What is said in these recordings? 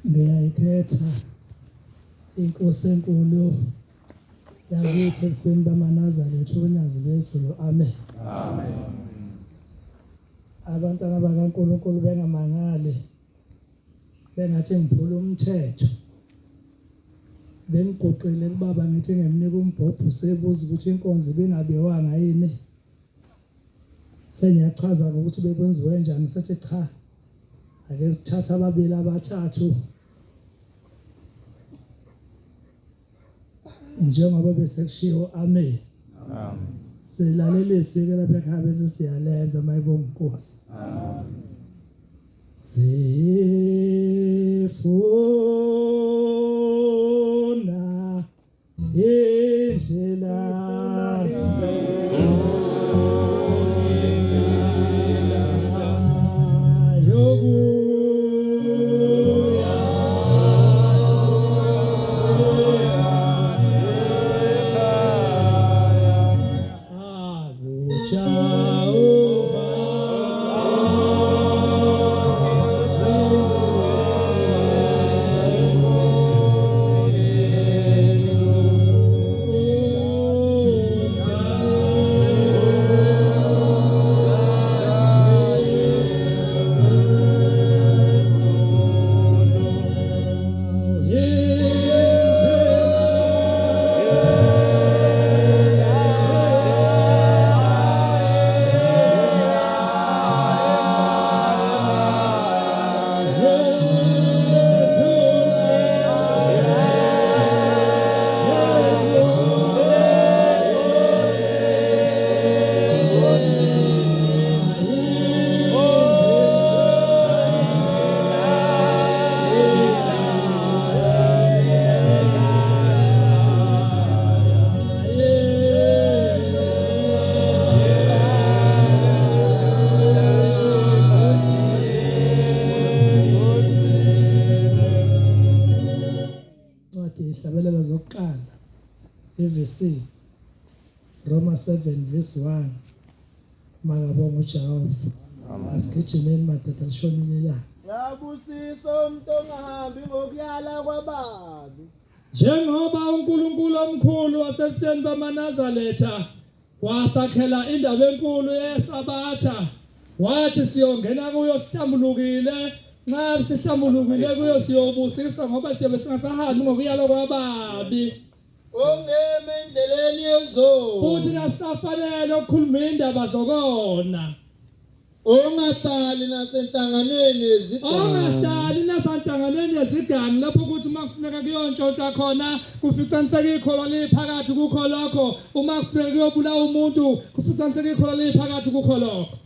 ngiyayikhetha inkosi enkulu yakithi ebufeni bamaNazaretha onyazi bezulu. Amen. Amen. Abantwana bakaNkulunkulu bengamangali bengathi ngiphula umthetho, bengigoqile kubaba ngithi ngemnika umbhobho sebuza ukuthi inkonzo bengabiwanga yini. Sengiyachaza ukuthi bekwenziwe njani, sethi cha ake sithatha ababili abathathu njengoba besekushiwo. Amen. Amen. Silalele isike lapha ekhaya bese siyalenza mayibonga inkosi. Amen. Sifuna indlela verse Romans 7 verse 1 makabonga uJehova. Asigijimeni madoda shonile la. Yabusiso umuntu ongahambi ngokuyala kwababi. Njengoba uNkulunkulu omkhulu wasebuteni bamaNazaretha wasakhela indaba enkulu yeSabatha, wathi siyongena kuyo sihlambulukile, nxa sihlambulukile kuyo siyobusisa ngoba siyabe singasahambi ngokuyala kwababi. Ongeme endleleni yezono. Futhi nasafanele ukukhuluma indaba zokona. Ongahlali nasenhlanganweni yezigangi. Ongahlali nasenhlanganweni yezigangi lapho ukuthi uma kufuneka kuyontshontsha khona kuficaniseke ikhola liphakathi kukho lokho, uma kufuneka kuyobulawa umuntu kuficaniseke ikhola liphakathi kukho lokho.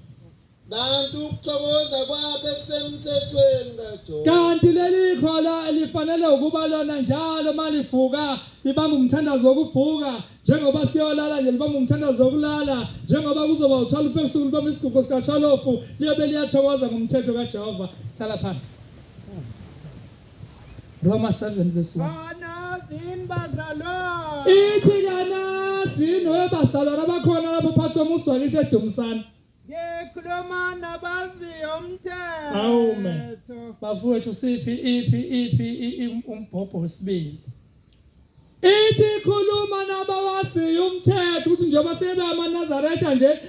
Kanti ukuthokoza kwakhe kusemthethweni kaJehova. Kanti leli ikhola elifanele ukuba lona njalo malivuka libamba umthandazo wokuvuka, njengoba siyolala nje libamba umthandazo wokulala, njengoba kuzoba uthwala uphezulu libamba isigubhu sikaTholofu liyobe liyathokoza ngomthetho kaJehova. Hlala phansi. Romans 7 verse 1. Kana zinbazalo. Ithi kana sinwebazalwana abakhona lapho phansi komusa wakithi eDumisana. Ngekhuluma nabaziyo umthetho. Amen. Bafowethu siphi umbhobho wesibili. Ithi khuluma nabawaziyo umthetho ukuthi njengoba sebeyamaNazaretha nje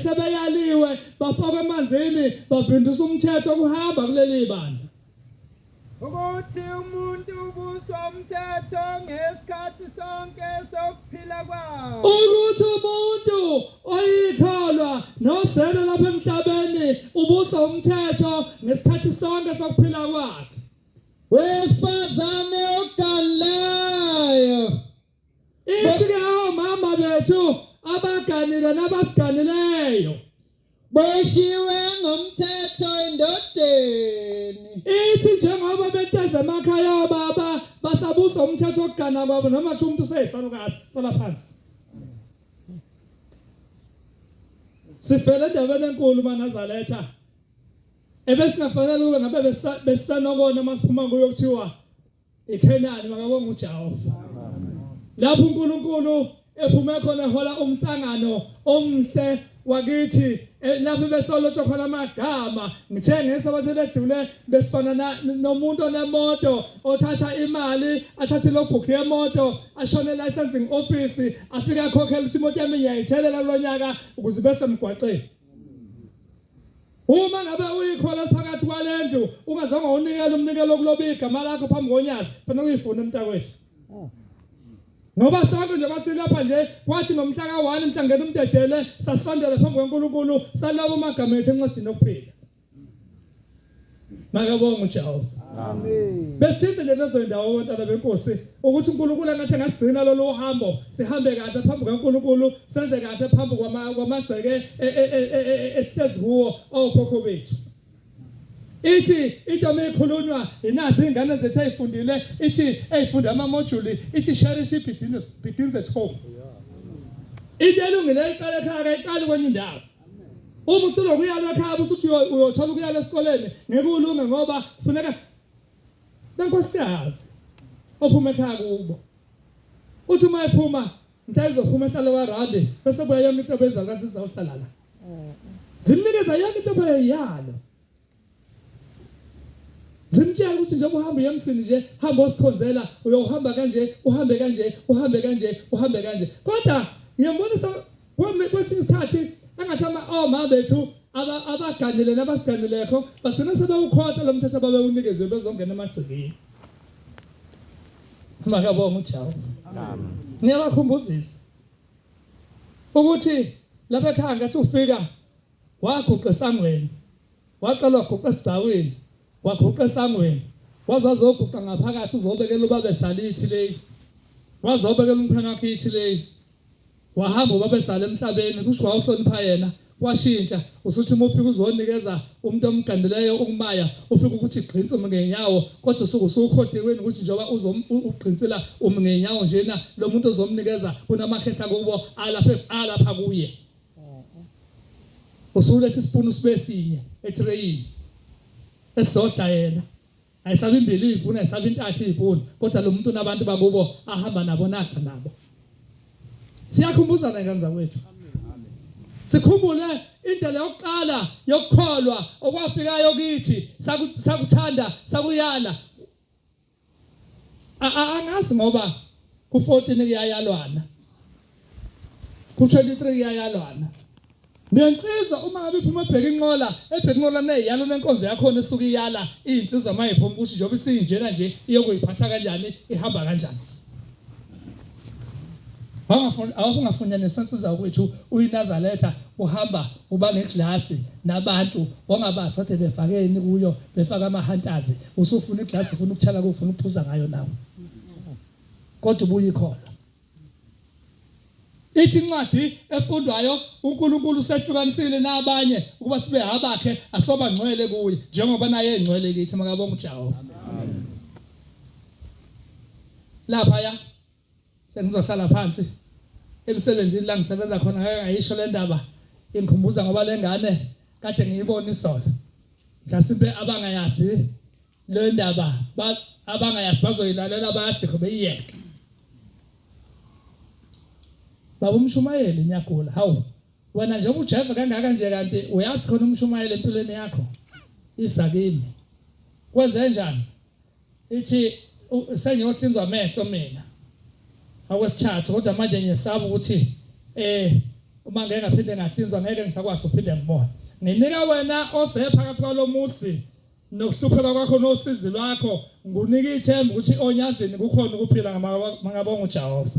sebeyaliwe bafakwe emanzini bavindisa umthetho okuhamba kuleli bandla. Ukuthi umuntu ubuswa umthetho ngesikhathi sonke sokuphila kwakhe. Ukuthi umuntu oyikholwa nozelo lapha emhlabeni ubuswa umthetho ngesikhathi sonke sokuphila kwakhe. Wesifazane oganlayo. Ithi ke omama bethu abaganile nabasiganileyo Beshiwe ngomthetho endodeni. ithi njengoba beteza emakhaya obaba basabusa umthetho wokugana kwabo noma nje umuntu useyisalukazi. Thola phansi. Sivele endaweni enkulu maNazaretha. Ebesingafanele kube ngabe besanokona masiphuma kuyo kuthiwa eKhenani makabonga uJehova. Lapho uNkulunkulu ephume khona hola umhlangano omhle wakithi lapho besolotshwa khona amagama ngithengisa abantu ledlule besifana nomuntu onemoto othatha imali athathe logbook yemoto ashone licensing office afike akhokhela imoto yami ngiyayithelela kulonyaka ukuze bese emgwaqeni. Uma ngabe uyikhola phakathi kwalendlu ungazange unikele umnikelo kuloba igama lakho phambi konyazi phela uyifuna umntakwethu. Ngoba sonke nje basilapha nje kwathi ngomhla ka1 mhlangene umdedele sasondela phambi kwaNkulunkulu salabo amagama ethu encwadini okuphila. Makabonga uJehova. Amen. Besithinta nje lezo ndawo abantwana benkosi ukuthi uNkulunkulu angathi ngasigcina lolu hambo sihambe kahle phambi kwaNkulunkulu senze kahle phambi kwamagceke esihlezi kuwo okhokho bethu. Ithi into mekhulunywa inazi ingane zethu ayifundile ithi eyifunda ama module ithi charity begins at home. Into elungile iqala ekhaya iqala kwenye indawo. Uma ucela ukuyala ekhaya usuthi uyothola ukuyala esikoleni ngeke ulunge ngoba kufuneka nankosikazi ophuma ekhaya kubo. Uthi uma ephuma mntana izophuma ehlala kwaRandi bese buya yonke into bezala kathi sizawuhlala la. Zimnikeza yonke into bayayala. Zimtshela ukuthi njengoba uhamba uyemsini nje hamba osikhonzela uyohamba kanje uhambe kanje uhambe kanje uhambe kanje. Kodwa ngiyambonisa kwesinye isikhathi angathi omama bethu abaganile nabasiganilekho bagcina sebewukhotha lo mthetho ababewunikeze bezongena emagcikeni. Makabonga uJehova. Amen. Ngiyabakhumbuzisa ukuthi lapha ekhaya ngathi ufika waguqa esangweni waqala waguqa esigcawini waguqa esangweni wazazoguqa ngaphakathi uzobekela ubabe salithi leyi wazobekela umkhana wakhe ithi leyi wahamba ubabe sala emhlabeni kusho wawuhlonipha yena washintsha usuthi mufika uzonikeza umuntu omgandileyo ukumaya ufika ukuthi igqinsi ngenyawo kodwa usuku usukhohliweni ukuthi njengoba uzomugqinsela ngenyawo njena lo muntu ozomnikeza kunamakhetha kubo alapha kuye usulethe isipunu sibe sinye etreyini esodwa yena ayisabi imbili ipuna ayisabi intathu ipuna kodwa lo muntu nabantu bakubo ahamba nabo nakho nabo. Siyakhumbuza ngane zakwethu. Sikhumbule indlela yokuqala yokukholwa okwafikayo kithi sakuthanda sakuyala. Angazi ngoba ku14 kuyayalwana. Ku23 kuyayalwana. Nensizwa uma ngabe iphuma ebheka inqola neyalo nenkonzo yakho nesuka iyala insizwa mayiphuma ukuthi njobe isinjena nje iyokuyiphatha kanjani ihamba kanjani. Awufunga nesensizwa ukuthi uyiNazaretha uhamba uba neglasi nabantu ongabazi ukuthi befakeni kuyo befaka amahantazi usufuna iglasi ufuna ukuthala ufuna ukuphuza ngayo nawe. Kodwa ubuyikhola. Ithi incwadi efundwayo uNkulunkulu usehlukanisile nabanye ukuba sibe abakhe asoba ngcwele kuye njengoba naye engcwele kithi makabonga uJehova. Amen. Lapha ya sengizohlala phansi emsebenzini la ngisebenza khona ngeke ngayisho le ndaba ingikhumbuza ngoba lengane kade ngiyibona isolo. Ngasimbe abangayazi le ndaba abangayazi bazoyilalela bayasikho beyiyeke. Baba uMshumayeli nyakula hawu wena nje uJehova kangaka nje kanti uyazi khona uMshumayeli empilweni yakho isakimi kwenze njani ithi sengiyothinzwa amehlo mina akwesithathu kodwa manje ngiyesaba ukuthi uma ngeke ngaphinde ngahlinzwa ngeke ngisakwazi ukuphinde ngibone nginika wena osephakathi kwalomusi nokuhlupheka kwakho nosizi lwakho ngunika ithemba ukuthi onyazini kukhona ukuphila ngabonga uJehova.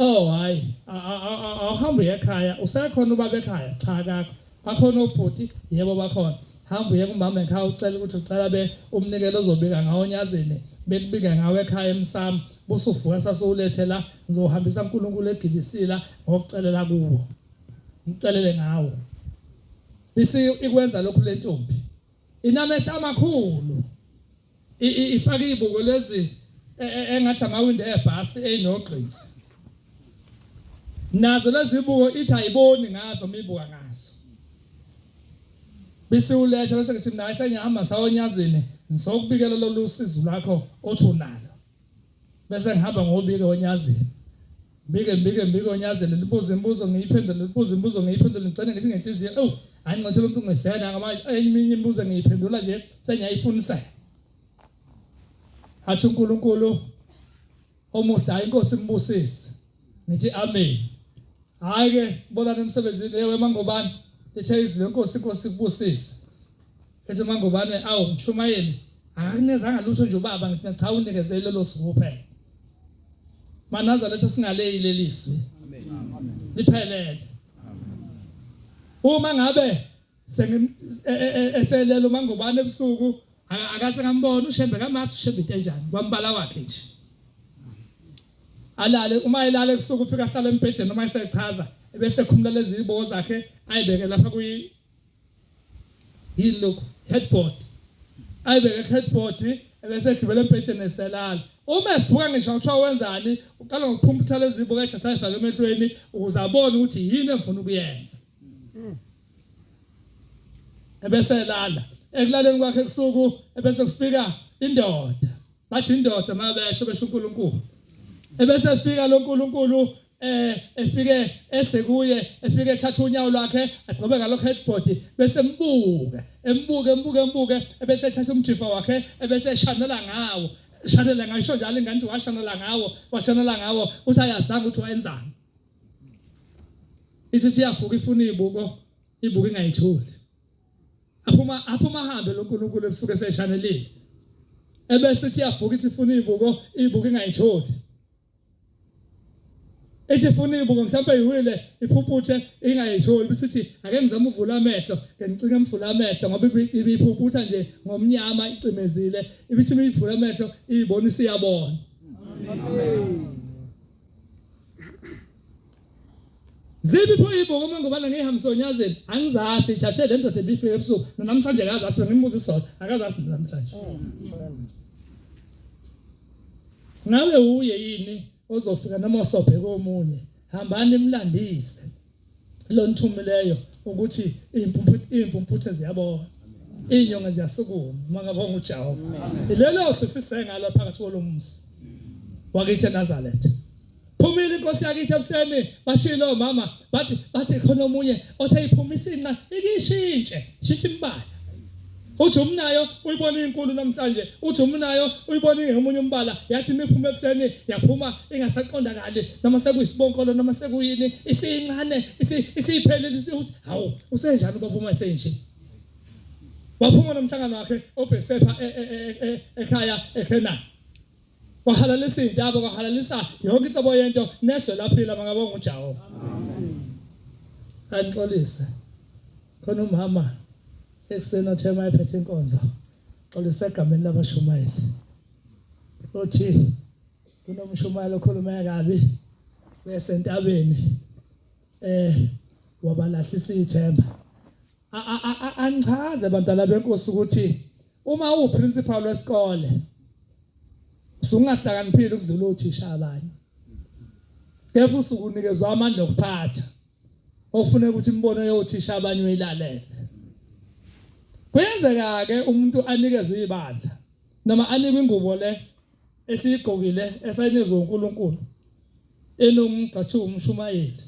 Oh hayi awuhambe ekhaya usekhona ubaba ekhaya cha kakho bakhona obhuti yebo bakhona hamba uye kumama ekhaya ucela ukuthi ucela umnikelo ozobika ngawo onyazini bekubika ngawe ekhaya emsamo busuvuka sasowulethe la ngizohambisa uNkulunkulu egibisila ngokucelela kuwo ngicelele ngawo bese ikwenza lokhu lentombi inamehla amakhulu ifaka izibuko lezi engathi amawindi ebhasi eyinogqinsi nazo lezi zibuko ithi ayiboni ngazo mibuka ngazo bese uletha bese ngithi naye sengihamba sawonyazini ngisokubikela lolu sizo lakho othi unalo bese ngihamba ngobike onyazini mbike onyazele libuza imibuzo ngiyiphendule libuza imibuzo ngiyiphendule ngicela ngithi ngenhliziyo ayingcothela umuntu ngesena ngamanje eminye imibuzo ngiyiphendula nje sengiyayifunisela athi uNkulunkulu omuhle inkosi imbusise nithi amen hayi ke sibonana emsebenzini yewe mangobani ethe izile inkosi kubusise ethi mangobani mshumayeli akunezanga lutho nje ubaba ngithi cha unikezele lelo suku phela manaza lethu singaleyile lisi liphelele uma ngabe eselelo mangobani ebusuku akase ngambona ushembe kamathi ushembe kanjani kwambala wakhe nje alale uma elale kusuku ufika ahlala embhedeni noma esechaza bese khumula lezi zibo zakhe ayibeke lapha yilokho headboard ayibeke headboard bese egibele embhedeni eselala uma evuka ngisho uthiwa wenzani uqala ngokuphumputha lezi zibo ethatha efake emehlweni ukuze abone ukuthi yini emfuna ukuyenza ebese elala ekulaleni kwakhe kusuku ebese kufika indoda bathi indoda mabesho besho uNkulunkulu ebese efika lo uNkulunkulu efike esekuye efike ethatha unyawo lwakhe agqobe ngalokho headboard bese embuke ebese ethatha umjifa wakhe ebese eshanela ngawo shanela ngisho njalo ingani washanela ngawo uthi ayazanga ukuthi wenzani ithi yafuka ifuna ibuko ingayitholi aphuma hambe lo uNkulunkulu ebusuku eseshanelile ebese ithi yafuka ithi ifuna ibuko ingayitholi ethi funa ibuko mhlawumbe yiwile iphuphuthe ingayitholi bisithi ake ngizama uvula amehlo ngicike emvula amehlo ngoba ibiphuputha nje ngomnyama icimezile ibithi ivula amehlo ibona isiyabona zipho ibuko mangobana ngihambisa onyazeni angizazi ithathe le ndoda ebifike ebusuku namhlanje akazazi ngimbuza isona akazazi namhlanje nawe uye yini ozofika noma usobheka omunye hambani imlandise lo nthumileyo ukuthi impumputhe ziyabona inyonga ziyasukuma mangabonga uJehova ilelo sisisenga la phakathi kolomsi wakithi eNazaretha phumile inkosi yakithi ebuhleni bashilo mama bathi khona omunye othe iphumisa inqa ikishintshe imbala uthi umnayo uyibona inkulu namhlanje uthi umnayo uyibona ngemunye umbala yathi imiphuma ebuhleni yaphuma ingasaqondakali noma sekuyisibonkolo noma sekuyini isincane isiphelele ukuthi hawu usenjani ubaba esenje waphuma nomhlangano wakhe obhesepha ekhaya eKenani wahalalisa indaba wahalalisa yonke inhlobo yento neswe laphila mangabonga uJehova anixolise khona umama eksena thema ephethe inkonzo xolisa egameni labashumayeli uthi kunomshumayeli okhuluma kabi bese entabeni wabalahlisa ithemba angichaze abantwana benkosi ukuthi uma uprincipal wesikole usungahlakaniphile ukudlula othisha abanye kepha usukunikezwa amandla okuphatha ofuna ukuthi imbono yothisha abanye uyilalele kuyenzeka ke umuntu anikezwe ibandla noma anikwe ingubo le esiyigqokile esayinezwe uNkulunkulu enomgathu umshumayeli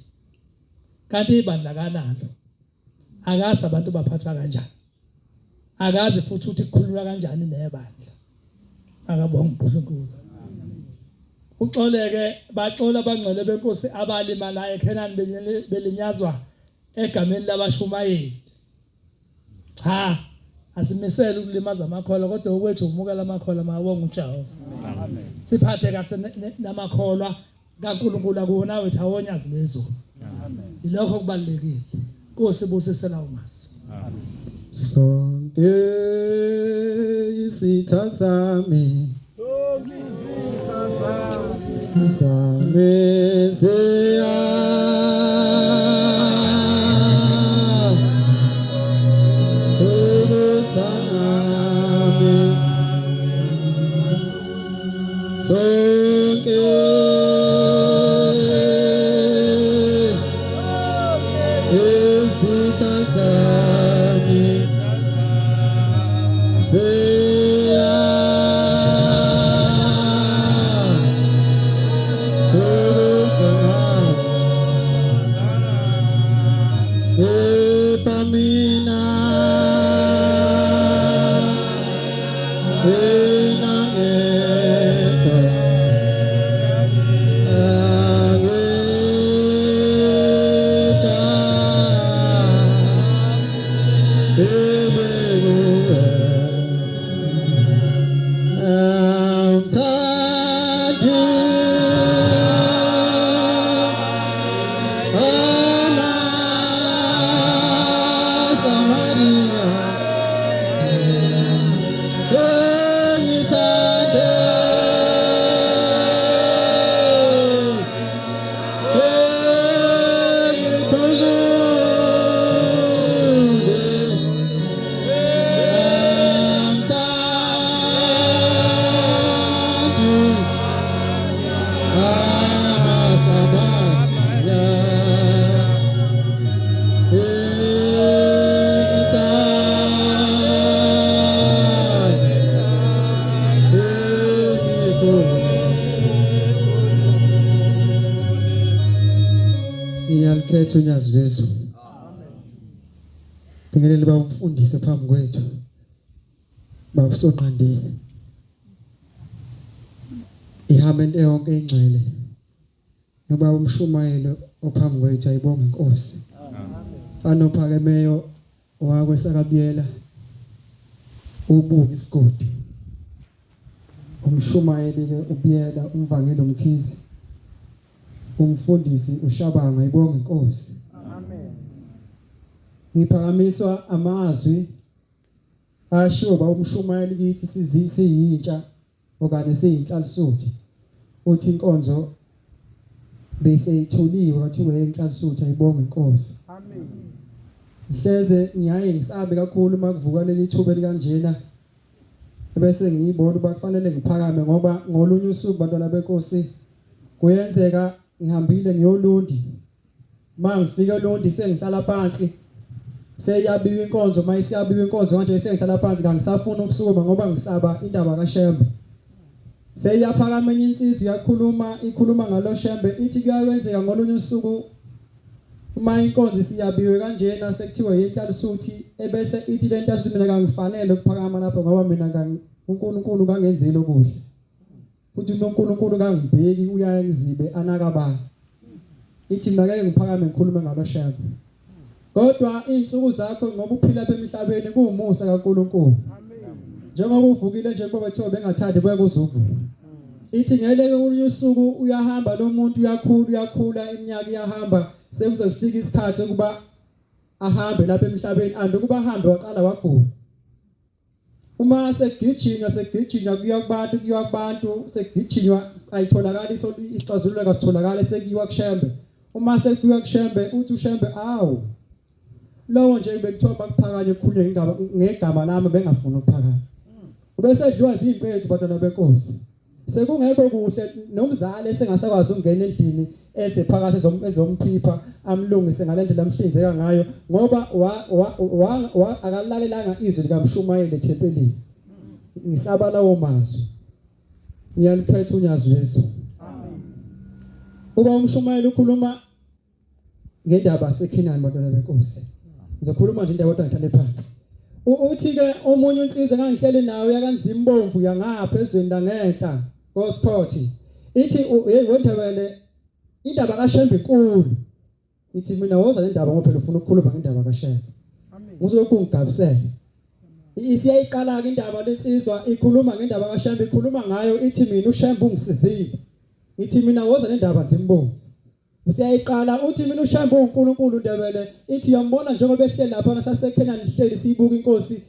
kanti ibandla kanalo akazi abantu baphathwa kanjani akazi futhi ukuthi kukhululwa kanjani nebandla akabonga uNkulunkulu uxoleke baxola abangcwele benkosi abalimalayo eKenani belinyazwa egameni labashumayeli asimisele ukulimaza amakholwa kodwa okwethu umukela amakholwa mawonga uJehova amen siphathe kahle namakholwa kaNkulunkulu akuwona wethu awonyazi bezulu amen ilokho kubalekile Nkosi busisela umazi amen sonke isithathami Ngiyamkhetha uNyazi Jesu. Bingelele bamfundise phambi kwethu. Babusoqandile. Ihambe into yonke ingcwele. Ngoba umshumayelo ophambi kwethu ayibonga inkosi. Anophakemeyo wakwesakabiyela ubuka isigodi. Umshumayeli ke ubiyela umvangeli umkhizi. Umfundisi uShabanga ayibonga inkosi. Amen. Ngiphakamiswa amazwi ashoba umshumayeli kithi siyintsha okanye siyinhlalisuthi. Uthi inkonzo bese ithuliwe wathi wenhlalisuthi ayibonga inkosi. Amen. Hleze ngiyaye ngisabe kakhulu makuvuka leli thuba likanjena. Bese ngiyibona ukuba kufanele ngiphakame ngoba ngolunye usuku bantwana benkosi kuyenzeka ngihambile ngiyolundi mangifika elundi sengihlala phansi seyabiwa inkonzo mayisiyabiwa inkonzo manje sengihlala phansi ngisafuna ukusukuma ngoba ngisaba indaba kaShembe seyaphakama enye insizwa ikhuluma ngalo Shembe ithi kuyawenzeka ngolunye usuku uma inkonzo siyabiwe kanjena sekuthiwa yenhlalisuthi ebese ithi lento asimina kangifanele ukuphakama lapho ngoba mina uNkulunkulu kangenzile okuhle futhi uNkulunkulu kangibheki uyayengizibe anakabani ithi mina ngeke ngiphakame ngikhulume ngalo Shembe kodwa izinsuku zakho ngoba uphila emhlabeni kuumusa kaNkulunkulu amen njengoba uvukile nje ngoba bethiwa bengathandi buye kuzuvu ithi ngeke usuku uyahamba lo muntu uyakhula iminyaka iyahamba sekuze kufika isikhathi ukuba ahambe lapha emhlabeni ande kuba ahambe waqala wagula uma segijinywa kuya kubantu segijinywa ayitholakala isixazululo kasitholakala sekuyiwa kuShembe uma sekufika kuShembe uthi uShembe awu lowo nje bekuthiwa bakuphakanye kukhulunywe ngegama lami bengafuna ukuphakama ubese edliwa zimpethu bantwana benkosi sekungekho kuhle nomzali esengasakwazi ukungena endlini esephakathi ezomphipha amlungise ngalendlela amhlinzeka ngayo ngoba akalalelanga izwi likaMshumayeli ethempelini ngisaba lawo mazwi ngiyalikhetha uNyazi Jesu amen uba uMshumayeli ukhuluma ngendaba seKhanani bantwana benkosi ngizokhuluma nje indaba kodwa ngihlale phansi uthi ke omunye insizwa engangihleli nawe yakanzima imbomvu yangapha ezweni langenhla koSport ithi wendebele indaba kaShembe inkulu ithi mina woza lendaba ngoba phela ufuna ukukhuluma ngendaba kaShembe amen ngizolokhu ngigabisela isiyayiqala ke indaba lensizwa ikhuluma ngendaba kaShembe ikhuluma ngayo ithi mina uShembe ungisizile ithi mina woza lendaba nzimbomvu usiyayiqala uthi mina uShembe uNkulunkulu ndebele ithi yambona njengoba ehleli lapha nasaseKhanani lihleli siyibuka inkosi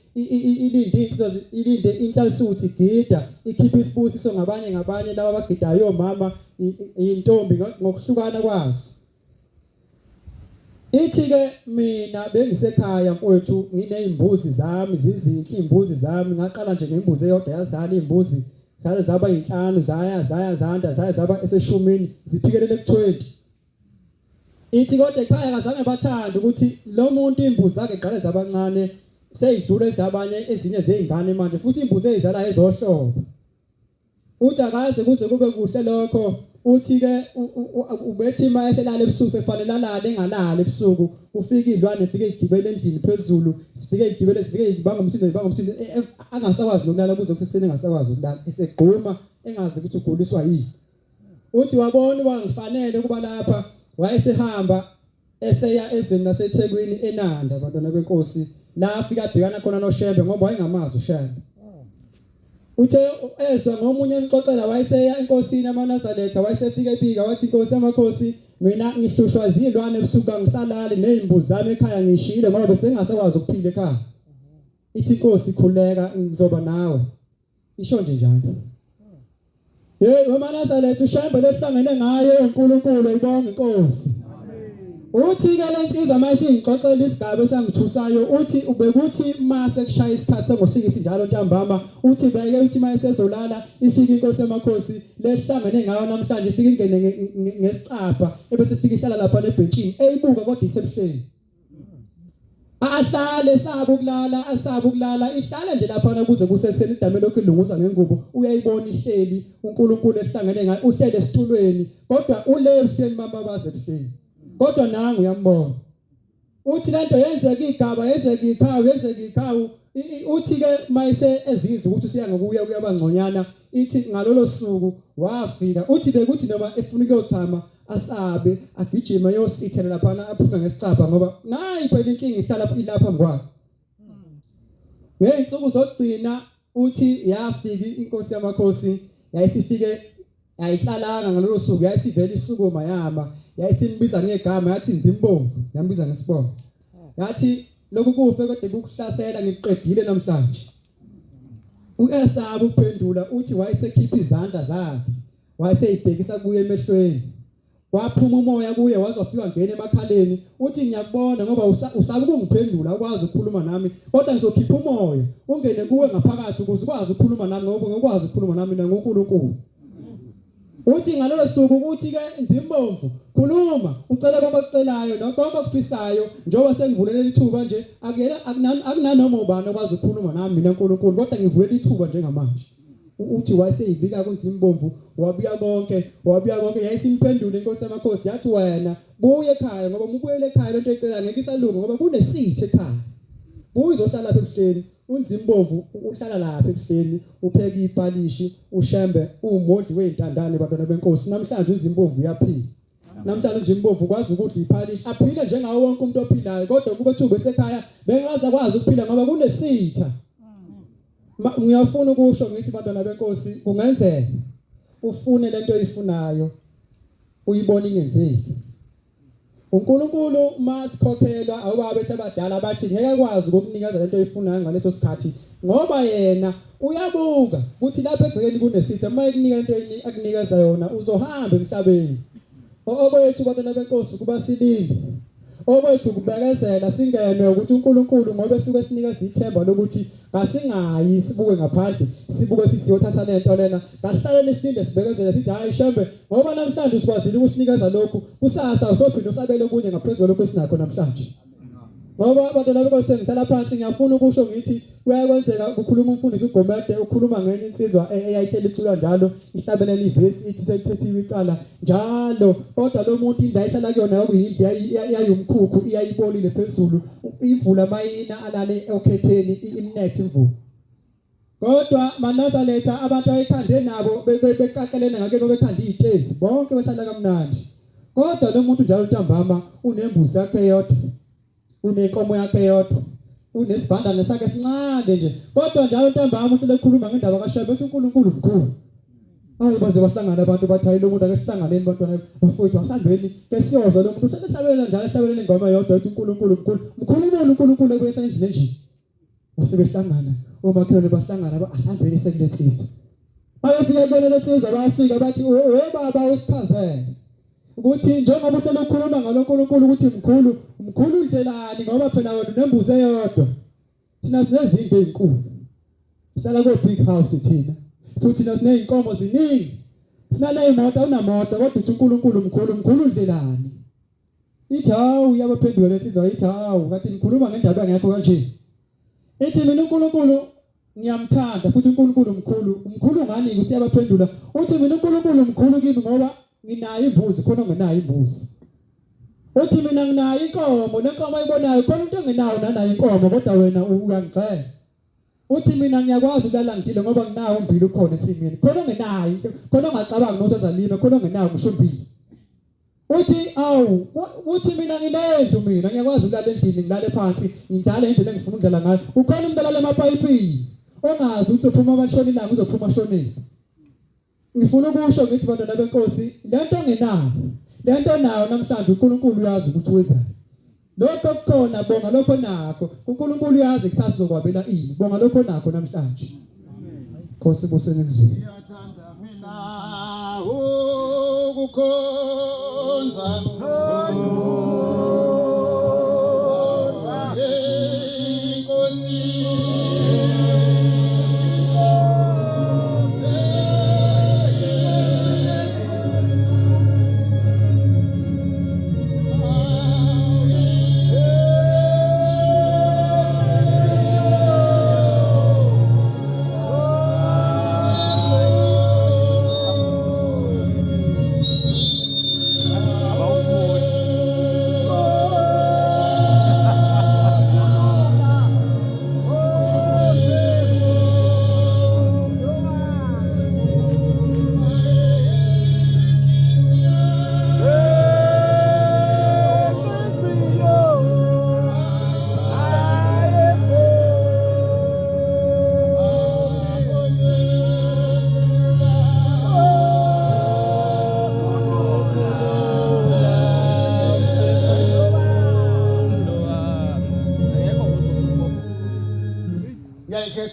ilinde inhlalisuthi gida ikhipha isibusiso ngabanye laba abagidayo omama intombi ngokuhlukana kwazo ithi ke mina bengisekhaya mfowethu nginezimbuzi zami zizinhle imbuzi zami ngaqala nje ngembuzi eyodwa yazala imbuzi zale zaba 5 zaya zanda zaba eseshumini ziphikelele ku20 ithi kodwa ekhaya kazange bathanda ukuthi lo muntu imbuzi zakhe eqale zabancane seyidlule ezabanye ezinye zeingane manje futhi imbuzi ezizala ezohlobo uthi akaze kuze kube kuhle lokho uthi ke ubethi ima eselala ebusuku sefanele alale engalala ebusuku ufika idlwane ifike igibele endlini phezulu sifike ibanga umsindo angasakwazi nokulala kuze kuseni engasakwazi ukulala esegquma engazi ukuthi uguliswa yini uthi wabona wangifanele kuba lapha wayesehamba eseya ezweni laseThekwini eNanda abantwana benkosi la afika abhekana khona noShembe ngoba wayengamazi uShembe. Uthe ezwe ngomunye emxoxela wayeseya enkosini amaNazaretha wayesefika ephika wathi inkosi yamakhosi mina ngihlushwa izilwane ebusuku ngisalala nezimbuzi zami ekhaya ngishile ngoba bese ngasakwazi ukuphila ekhaya. Ithi inkosi khuleka ngizoba nawe. Isho nje njalo. Wamanazaretha uShembe lehlangene ngayo uNkulunkulu ayibonge inkosi. Uthi ke lensizwa mayisingixoxela isigaba esangithusayo uthi ubekuthi mase kushaya isikhathi sengosikisi njalo ntambama uthi beke uthi mayisezolala ifika inkosi yamakhosi lehlangene ngayo namhlanje ifika ingene ngesicapha ebese ifika ihlala lapha nebhentshini eyibuka kodwa isebuhleni. Ahlale asabe ukulala ihlala nje lapha kuze kusekuseni idame lokhu ilunguza ngengubo uyayibona ihleli uNkulunkulu ehlangene ngayo uhlele esitulweni kodwa ule ebuhleni mababaze ebuhleni. Kodwa nangu uyambona. Uthi lento yenzeka igaba yenzeka ikhawu uthi ke mayise ezizwe ukuthi usiya ngokuya kuyabangconyana ithi ngalolo suku wafika uthi bekuthi noma efuna ukuyochama asabe agijima yosithela lapha aphume ngesicapha ngoba nayi phela inkinga ihlala ilapha ngwakhe. Ngeinsuku zokugcina uthi yafika inkosi yamakhosi yayisifike ayihlalanga ngalolo suku yayisivela isukuma yama yayisimbiza ngegama yathi Nzimbomvu yambiza ngesibongo yathi lokhu kufe kodwa kukuhlasela ngiqedile namhlanje. Uyesaba uphendula uthi wayesekhipha izandla zakhe wayeseyibhekisa kuye emehlweni waphuma umoya kuye wazofika ngene emakhaleni uthi ngiyakubona ngoba usaba ukungiphendula ukwazi ukukhuluma nami kodwa ngizokhipha umoya ungene kuwe ngaphakathi ukuze ukwazi ukukhuluma nami ngoba ngikwazi ukukhuluma nami ngoNkulunkulu. Uthi ngalolo suku uthi ke Nzimbomvu khuluma ucela kwabakucelayo nokwabakufisayo njengoba sengivulela ithuba nje akunanoma ubani okwazi ukukhuluma nami mina uNkulunkulu kodwa ngivulela ithuba njengamanje. Uthi wayeseyivika kuNzimbomvu wabuya konke yayisimphendula inkosi yamakhosi yathi wena buye ekhaya ngoba ubuyele ekhaya lento ecela ngeke isalunga ngoba kunesithe ekhaya. Buye uzohlala lapha ebuhleni uNzimbomvu uhlala lapha ebuhleni upheka ipalishi uShembe umodli weintandane bantwana benkosi namhlanje uNzimbomvu uyaphila. Namhlanje uNzimbomvu kwazi ukudla ipalishi aphile njengawo wonke umuntu ophilayo kodwa kube thuba esekhaya bengaza kwazi ukuphila ngoba kunesitha. Ngiyafuna ukusho ngithi bantwana benkosi kungenzeka ufune lento oyifunayo uyibona ingenzeki. uNkulunkulu masikhokhelwa awubabethu abadala bathi ngeke kwazi ukukunikeza lento oyifunayo ngaleso sikhathi ngoba yena uyabuka ukuthi lapha egcekeni kunesitha mayikunika into akunikeza yona uzohamba emhlabeni. Okwethu bantwana benkosi kuba silinde okwethu kubekezela singene ukuthi uNkulunkulu ngoba esuke sinikeza ithemba lokuthi kasingayi sibuke ngaphandle sibuke sithi siyothatha lento lena kahlale isinde sibekezele sithi hayi Shembe ngoba namhlanje sikwazile ukusinikeza lokhu kusasa usophinda usabele kunye ngaphezulu lokho esinakho namhlanje. Ngoba abantu labo basengihlala phansi ngiyafuna ukusho ngithi kuyakwenzeka ukukhuluma umfundisi uGomede ukhuluma ngenye insizwa eyayihleli icula njalo ihlabelela ivesi ithi sekuthethiwe icala njalo kodwa lo muntu indawo ihlala kuyona yakuyindle yayumkhukhu iyayibolile phezulu imvula mayina alale okhetheni imnethe imvula. Kodwa maNazaretha abantu ayikhande nabo bekaqelena ngake ngoba bekhanda izitezi bonke bahlala kamnandi. Kodwa lo muntu njalo ntambama unembuzi yakhe yodwa unenkomo yakhe yodwa unesivandane sakhe sincane nje kodwa njalo ntambama uhlele ekhuluma ngendaba kaShembe uthi uNkulunkulu mkhulu. Hayi baze bahlangana abantu bathi lo muntu akehlanganeni bantwana bafowethu asandweni ke siyozwa lo muntu uhlele ehlabelela njalo ehlabelela ingoma yodwa uthi uNkulunkulu mkhulu uNkulunkulu ekuyehla endlini nje. Basebehlangana omakhelwane bahlangana asandweni sekuletsizwe. Bayafika beleletsizwe bayafika bathi we baba usichazele ukuthi njengoba uhlele ukukhuluma ngalo uNkulunkulu ukuthi mkhulu ndlelani ngoba phela wena unembuzi eyodwa. Thina sinezindlu ezinkulu. Sihlala ko big house thina. Futhi sineyinkomo ziningi. Sinale imoto unamoto kodwa uthi uNkulunkulu mkhulu ndlelani. Ithi hawu uyabaphendula letsizwa ithi hawu kanti nikhuluma ngendaba engekho kanje. Ithi mina uNkulunkulu ngiyamthanda futhi uNkulunkulu mkhulu ngani usiyabaphendula uthi mina uNkulunkulu mkhulu kimi ngoba nginayo imbuzi khona ngenayo imbuzi. Uthi mina nginayo inkomo lenkomo ayibonayo khona into engenayo nanayo inkomo kodwa wena uyangixela. Uthi mina ngiyakwazi ukulala ngidile ngoba nginawo umbili ukhona esimini khona ngenayo khona ungacabanga ukuthi uzalima khona ngenayo ngisho umbili. uthi awu uthi mina nginendlu mina ngiyakwazi ukulala endlini ngilale phansi ngidlale indlela engifuna ukudlala ngayo ukhona umuntu alala emapayipini ongazi ukuthi uphuma abashona ilanga uzophuma shonini ngifuna ukusho ngithi bantwana benkosi lento ngenayo lento nayo namhlanje uNkulunkulu uyazi ukuthi wenzani lokho kukhona bonga lokho nakho uNkulunkulu uyazi kusasa uzokwabela ini bonga lokho nakho namhlanje Nkosi buseni kuzini Ngiyathanda mina ukukhonza Nkosi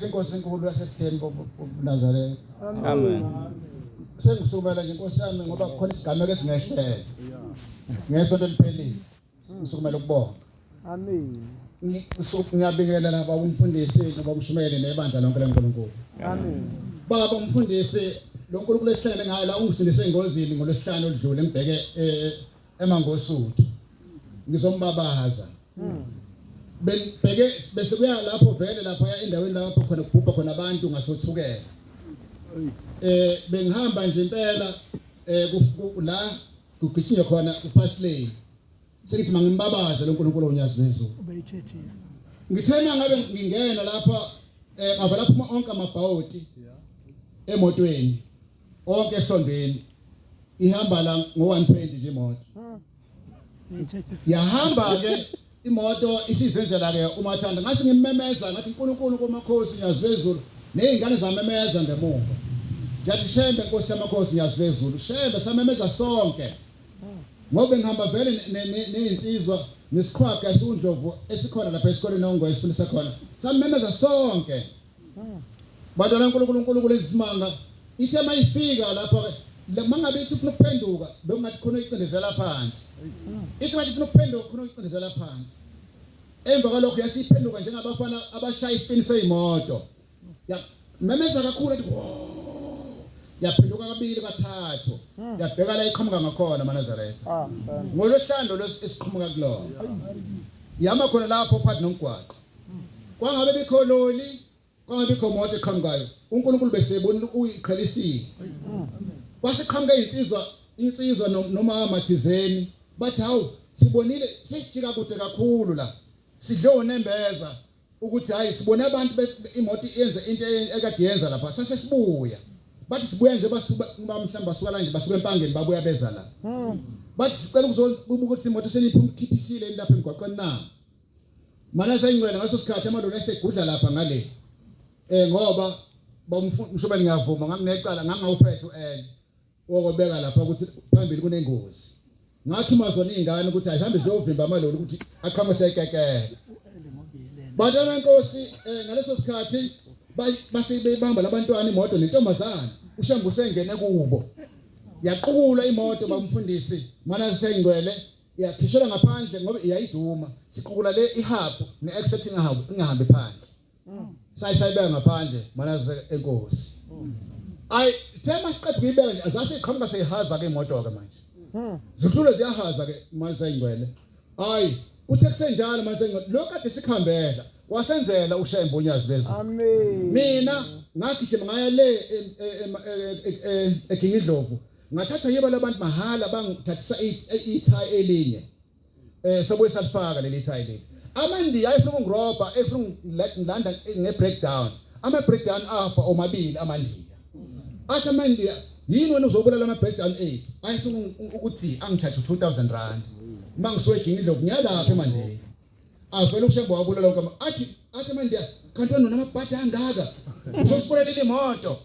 Inkosi enkulu yasebuhleni boNazaretha. Amen. Sengisukela nje Nkosi yami ngoba kukhona isigameko esingehlele. Ngesonto eliphelile. Ngisukumela ukubonga. Amen. Ngiyabingelela laba umfundisi noba umshumayeli nebandla lonke leNkulunkulu. Amen. Baba umfundisi lo nkulunkulu esihlangene ngayo la ungisindise engozini ngolesihlanu odlule ngibheke eMangosuthu. Ngizombabaza. Bese kuya lapho vele lapha endaweni lapho khona kubhubha khona abantu ngasothukela bengihamba nje impela la kugijinye khona uFast Lane sengithi mangimbabaza lo nkulunkulu onyazi wezulu ubeyithethisa ngithena ngabe ngingena lapha ngava lapha onke amabhawoti emotweni onke esondweni ihamba la ngo120 nje imoto uyithethisa yahamba ke imoto isizenzela ke umathanda ngase ngimemeza ngathi uNkulunkulu komakhosi nyaziwezulu nezingane zamemeza ngemuva yathi shembe Nkosi yamakhosi nyaziwezulu shembe samemeza sonke ngoba ngihamba vele nezinsizwa nesikhwaga esundlovu esikhona lapha esikoleni ongwe esifundisa khona samemeza sonke badala uNkulunkulu lezisimanga ithe mayifika lapha mangabe ithi ufuna ukuphenduka bekungathi khona icindezela phansi ithi wathi ufuna ukuphenduka khona icindezela phansi emva kwalokho yasiphenduka njengabafana abashaya isipini seyimoto memeza kakhulu ethi yaphenduka kabili kathathu yabheka la iqhamuka ngakhona maNazaretha ngolwesihlanu lesiqhamuka kulona yama khona lapho phakathi nomgwaqo kwangabe bikhololi kwangabe bikho moto eqhamukayo uNkulunkulu besebona uyiqhelisile kwasiqhamuka insizwa noma amathizeni bathi hawu sibonile sesijika kude kakhulu la sidlo nembeza ukuthi hayi sibone abantu imoto yenza into ekade yenza lapha sasesibuya bathi sibuya nje basuka mhlamba basuka la nje basuka empangeni babuya beza la bathi sicela ukuthi imoto seniphiphisile lapha emgwaqweni na mana sayingcwele ngaso sikhathi amalona esegudla lapha ngale ngoba bamshobeni ngiyavuma nganginecala ngangawuphethe wokubeka lapha ukuthi phambili kunengozi ngathi mazona izingane ukuthi ayihambe ziyovimba amaloli ukuthi aqhamuke sekekele badala Nkosi ngaleso sikhathi basibamba labantwana imoto nentombazana ushambu sengene kubo yaqhula imoto bamfundisi mana sisengcwele yakhishela ngaphandle ngoba iyayiduma siqhula le ihabhu neexit ingahambi phansi sayibeka ngaphandle mana enkosi ay thema siqedwe kuyibeka nje azase iqhamuka seyihaza ke imoto ke manje zidlule ziyahaza ke manje sayingcwele hayi uthe kusenjalo manje lokho kade sikhambela wasenzela ushembe unyazi lezi Amen. mina ngagijima ngaya le eKingidlovu ngathatha yeba labantu mahala bangithathisa ithayi elinye sobuye salifaka leli thayi leli amandiya ayefuna ungiroba efuna ngilanda ngebreakdown ama breakdown afa omabili amandiya athi amandiya yini wena uzobulala ama breakdown 8 ayifuna ukuthi angicharge 2000 rand mangisuke egingidlo kunyalapha eMandela avela ushembo wabulala ukama athi manje kanti wena namabhadi angaka uzosipolela imoto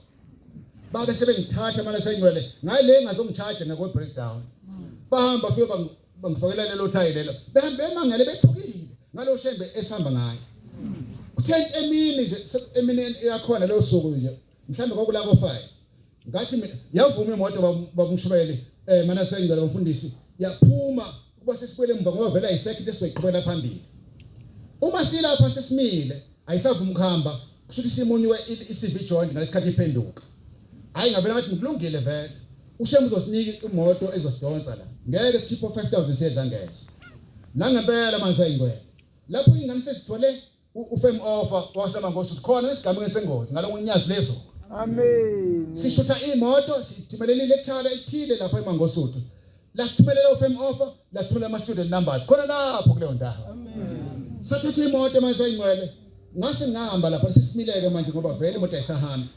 babe sebengithatha manje sayingcwele ngale ngazongicharge ngakho breakdown bahamba fika bangifakela lelo thayi lelo behambe emangele bethukile ngalo shembe esihamba ngayo kuthe emini nje emini yakhona leyo suku nje mhlambe kwakula ko 5 ngathi mina yavuma imoto babumshubele mana sayingcwele umfundisi yaphuma kuba sesikwele emva ngoba vela isekhe esizoyiqhubela phambili uma silapha sesimile ayisavuma ukuhamba kushuthi simunywe iCV joint ngalesikhathi iphenduka hayi ngavela ngathi ngikulungile vele ushemu uzosinika imoto ezosidonsa la ngeke sikhiphe 5000 sedla ngeke nangempela manje sayingcwele lapho ingane sesithole ufame offer wasemangosi khona esigameni sengozi ngalonyazi lezo amen sishutha imoto sithimelele lecture ethile lapha eMangosuthu la sithimelela ufame offer la sithimelela ama student numbers khona lapho kuleyo ndawo amen sathatha imoto manje sayingcwele ngase ngihamba lapha sisimileke manje ngoba vele imoto ayisahamba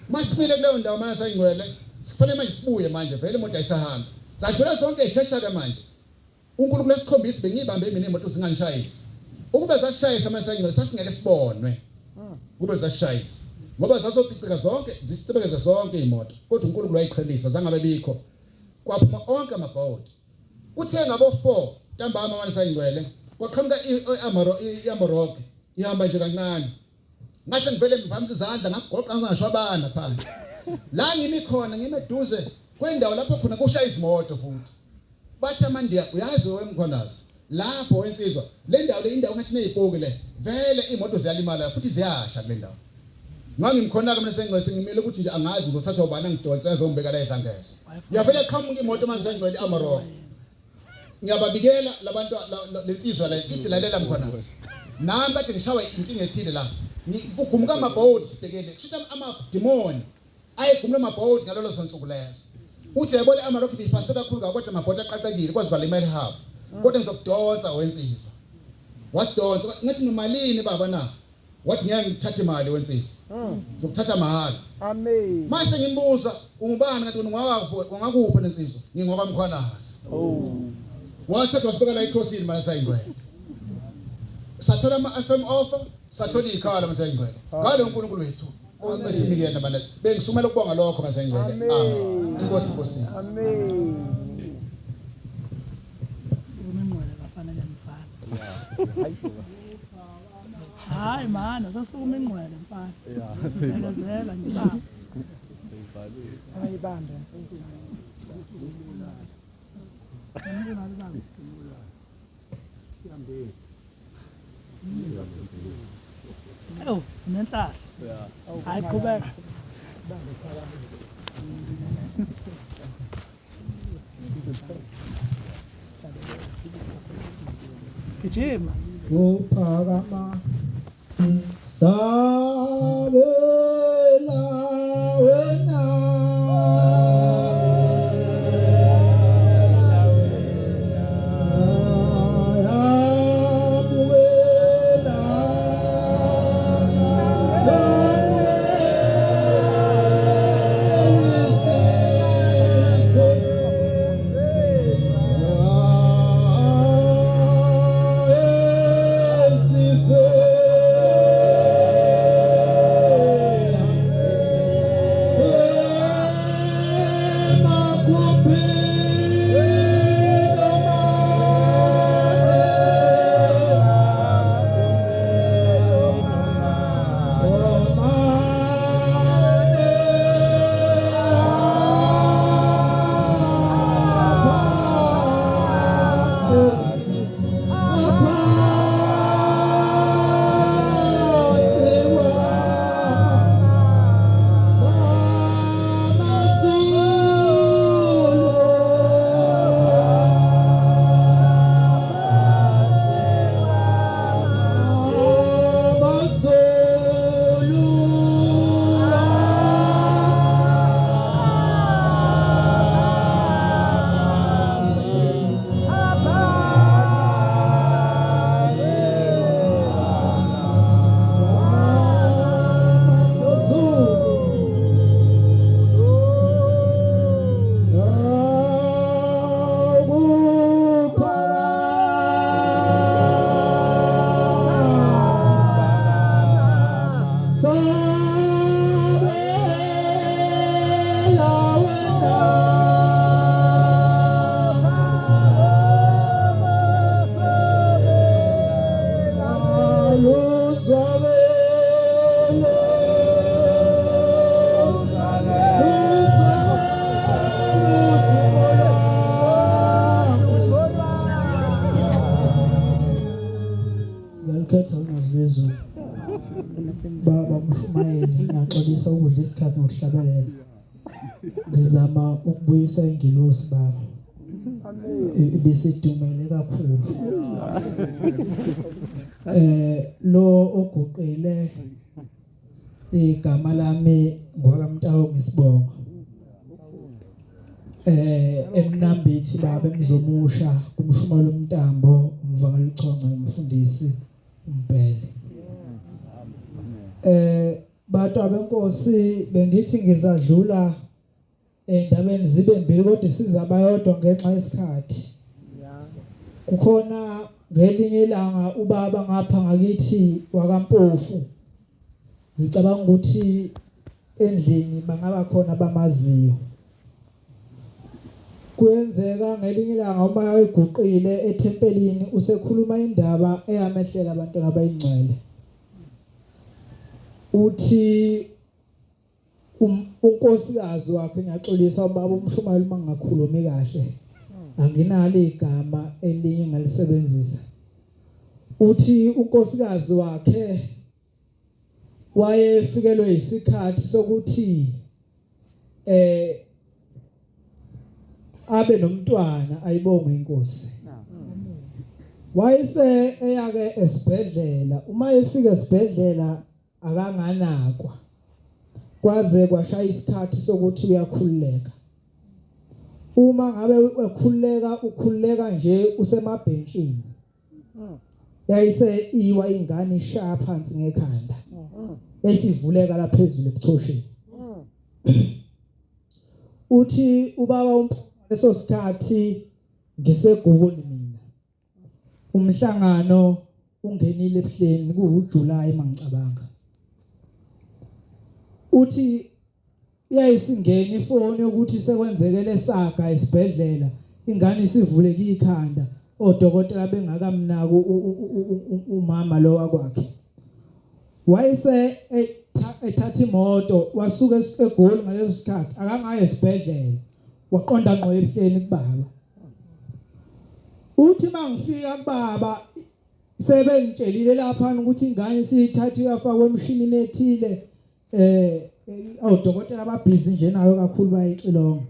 masimile kuleyo ndawo manje sayingcwele sifanele manje sibuye manje vele imoto ayisahamba sadlula zonke isheshaka manje uNkulunkulu lesikhombisa bengibambe mina imoto zinganishayisi ukube zasishayisa manje sayingcwele sasingeke sibonwe kube zasishayisa ngoba zazopicika zonke zisibekeza zonke imoto kodwa uNkulunkulu wayiqhelisa zangabe bikho kwaphuma onke amabhodi kuthe ngabo 4 ntambama manje sayingcwele kwaqhamuka iAmarok ihamba nje kancane ngase ngivele ngivamisa izandla ngagoqa ngashwabana phansi la ngimi khona ngimeduze kwendawo lapho khona kushaya izimoto futhi bathi amandiya uyazi wemkhonazi lapho wensizwa le ndawo le indawo ngathi neyipoki le vele imoto ziyalimala futhi ziyasha kule ndawo ngangimkhona mina sengcwele sengimile ukuthi nje angazi uzothatha ubani ngidonsa ezombeka la edlangezo yavele qhamuka imoto manje sengcwele iAmarok ngiyababikela labantu lensizwa la ithi lalela mkhonazi nami kade ngishawa inkinga ethile la ngigumuka amabhodi sibekele kusho ama demon ayegumula amabhodi ngalolo sonsuku leso uthi yabona iAmarok ifase kakhulu kodwa amabhodi aqaqekile kwazivala imali habo kodwa ngizokudonsa wensizwa wasidonsa ngathi nomalini baba na wathi ngeke ngithathe imali wensizwa ngizokuthatha mahala amen mase ngimbuza ungubani ngathi ungakuphi nensizwa ngingoka mkhwanazi wasathu wasibeka la iCrossini manje sayingcwele sathola ama-FM offer sathola ikhala manje sayingcwele ngalo uNkulunkulu wethu obesimikela bana bengisumela ukubonga lokho manje sayingcwele amen inkosi amen sikumengqwele bafanele mfana hayi mana sasukuma ingqwele mfana ngiyazela ngibamba ayibambe Hello, nenhlahla. Hayi qhubeka. Gijima. uphakama sabela wena baba Mshumayeli ngiyaxolisa ukudla isikhathi ngokuhlabelela. Ngizama ukubuyisa ingilosi baba. Besidumele kakhulu. Lo oguqile igama lami ngwakamtawo ngisibonga. Emnambithi baba emzomusha kumshumayeli umntambo umvangeli Chonga umfundisi umbhele. Bantu abenkosi bengithi ngizadlula endabeni zibe mbili kodwa sizabayodwa ngenxa yesikhathi. Kukhona ngelinye ilanga ubaba ngapha ngakithi wakampofu. Ngicabanga ukuthi endlini bangaba khona bamaziyo. Kuyenzeka ngelinye ilanga uma eguqile ethempelini usekhuluma indaba eyamehlela abantwana bayingcwele. Uthi unkosikazi wakhe ngiyaxolisa ubaba uMshumayeli mangakhulumi kahle. Anginalo igama elinye ngalisebenzisa. Uthi unkosikazi wakhe wayefikelwe isikhathi sokuthi abe nomntwana ayibonge inkosi. Wayese eyake esibhedlela, uma efika esibhedlela akanganakwa. Kwaze kwashaya isikhathi sokuthi uyakhululeka. Uma ngabe ukhululeka nje usemabhentshini. Yayise iwa ingane ishaya phansi ngekhanda. Esivuleka la phezulu ebuchosheni. Uthi ubaba leso sikhathi ngisegubuni mina. Umhlangano ungenile ebuhleni kuJuly mangicabanga. Uthi yayisingena ifoni ukuthi sekwenzekele saga esibhedlela ingane isivuleke ikhanda odokotela bengakamnaki umama lo wakwakhe. Wayese ethatha imoto wasuka eGoli ngaleso sikhathi akangaya esibhedlela waqonda ngqo ebuhleni kubaba. Uthi mangifika kubaba sebengitshelile lapha ukuthi ingane siyithatha yafakwa emshinini ethile odokotela ababhizi nje nayo kakhulu bayixilonga.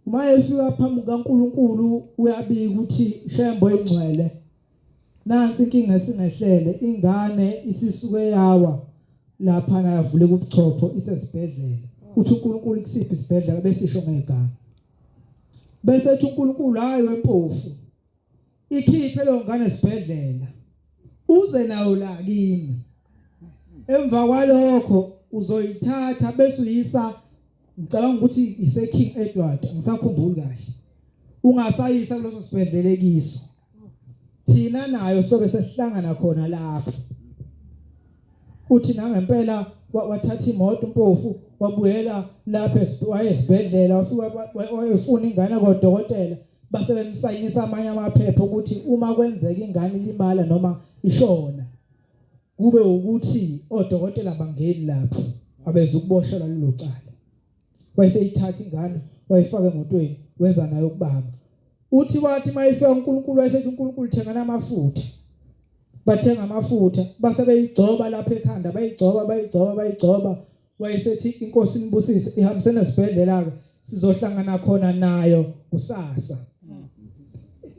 Uma efika phambi kaNkulunkulu uyabika ukuthi Shembo ingcwele nansi inkinga esingehlele ingane isisuke yawa lapha yavuleka ubuchopho isesibhedlela. Uthi uNkulunkulu kusiphi isibhedlela besisho ngegama. Bese ethi uNkulunkulu hayi wempofu ikhiphe lo ngane esibhedlela uze nayo la kimi. Emva kwalokho uzoyithatha bese uyisa ngicabanga ukuthi ise King Edward ngisakhumbula kahle. Ungasayisa kuleso sibhedlela kiso. Thina nayo sobe sesihlangana khona lapho. Uthi nangempela wathatha imoto umpofu wabuyela lapha wayesibhedlela wafika wayefuna ingane kodokotela base bemsayinisa amanye amaphepha ukuthi uma kwenzeka ingane ilimala noma ishona kube ukuthi odokotela bangeni lapho abeza ukuboshela lelo cala. Wayeseyithatha ingane wayifaka emotweni wenza nayo kubaba. Uthi wathi mayifika uNkulunkulu wayesethi uNkulunkulu thenga namafutha. Bathenga amafutha base beyigcoba lapha ekhanda bayigcoba wayesethi inkosi inibusise ihambisene esibhedlela ke sizohlangana khona nayo kusasa.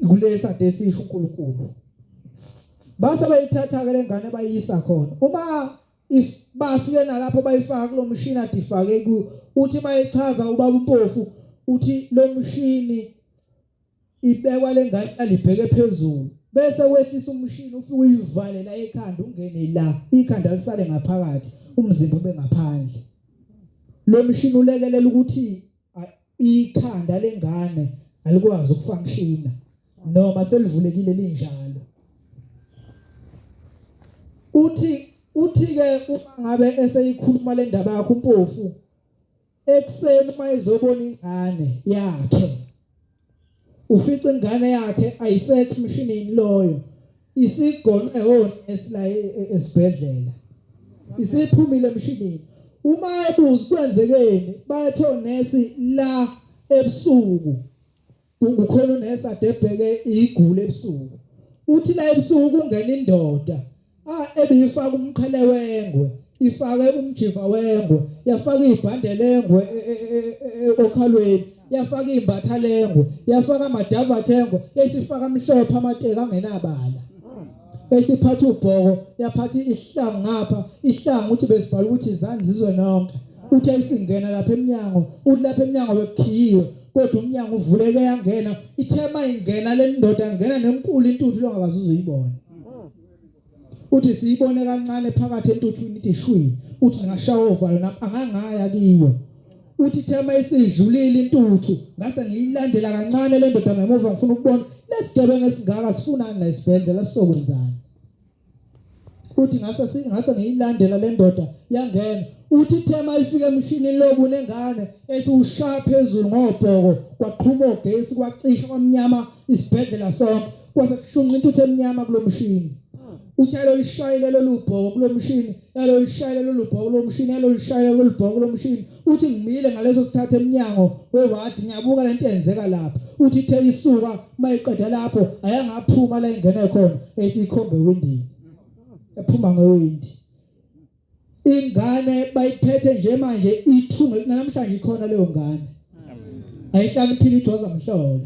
Kulesa desisho uNkulunkulu. Base bayithatha ke lengane bayisa khona. Uma bafike nalapho bayifaka kulo mshini adifake ku uthi bayichaza ubaba umpofu uthi lo mshini ibekwa lengane alibheke phezulu bese wehlisa umshini ufike uyivale la ekhanda ungene la ikhanda lisale ngaphakathi umzimba ube ngaphandle. Lo mshini ulekelela ukuthi ikhanda lengane alikwazi ukufunctiona noma selivulekile linjalo. Uthi ke uma ngabe eseyikhuluma le ndaba yakhe umpofu ekseni mayizobona ingane yakhe ufica ingane yakhe ayisekho emshinini loyo isigone esila esibhedlela isiphumile emshinini. Uma ebuza kwenzekeni bathe onesi la ebusuku ukhona unesi adebheke igule ebusuku. Uthi la ebusuku ungena indoda ebeyifaka umqhele wengwe ifake umjiva wengwe, yafaka ibhande lengwe okhalweni, yafaka imbatha lengwe, yafaka amadavatha engwe, yasifaka amhlophe amateka angenabala. Esiphatha ubhoko, yaphatha isihlangu ngapha, isihlangu uthi besibhala ukuthi izandla zizwe nonke. Uthe isingena lapha eminyango, uthi lapha eminyango bekhiyiwe, kodwa umnyango uvuleke yangena, ithema ingena le ndoda ngena nenkulu intuthu longakazi uzoyibona. Uthi siyibone kancane phakathi entuthwini ithi shwi, uthi ngashaya ovalo nami angangaya kiyo. Uthi thema isidlulile intuthu, ngase ngiyilandela kancane le ndoda ngemuva ngifuna ukubona lesigebengu esingaka sifunani la esibhedlela sizokwenzani. Uthi ngase ngiyilandela le ndoda yangena. Uthi thema ifike emshinini lobu nengane esiwushaya phezulu ngobhoko, kwaqhuma ogesi kwacisha kwamnyama isibhedlela sonke, kwase kushunqa intuthu emnyama kulo mshini. Uthi yalo lishayile lolu bhoko kulo mshini, yalo lishayile lolu bhoko kulo mshini, yalo lishayile lolu bhoko kulo mshini. Uthi ngimile ngaleso sikhathi eminyango wewadi ngiyabuka lento eyenzeka lapha. Uthi ithe isuka mayiqeda lapho ayangaphuma la ingene khona esikhombe windini. Ephuma ngewindi. Ingane bayiphethe nje manje ithunge namhlanje ikhona leyo ngane. Ayihlala iphila idwaza mhlolo.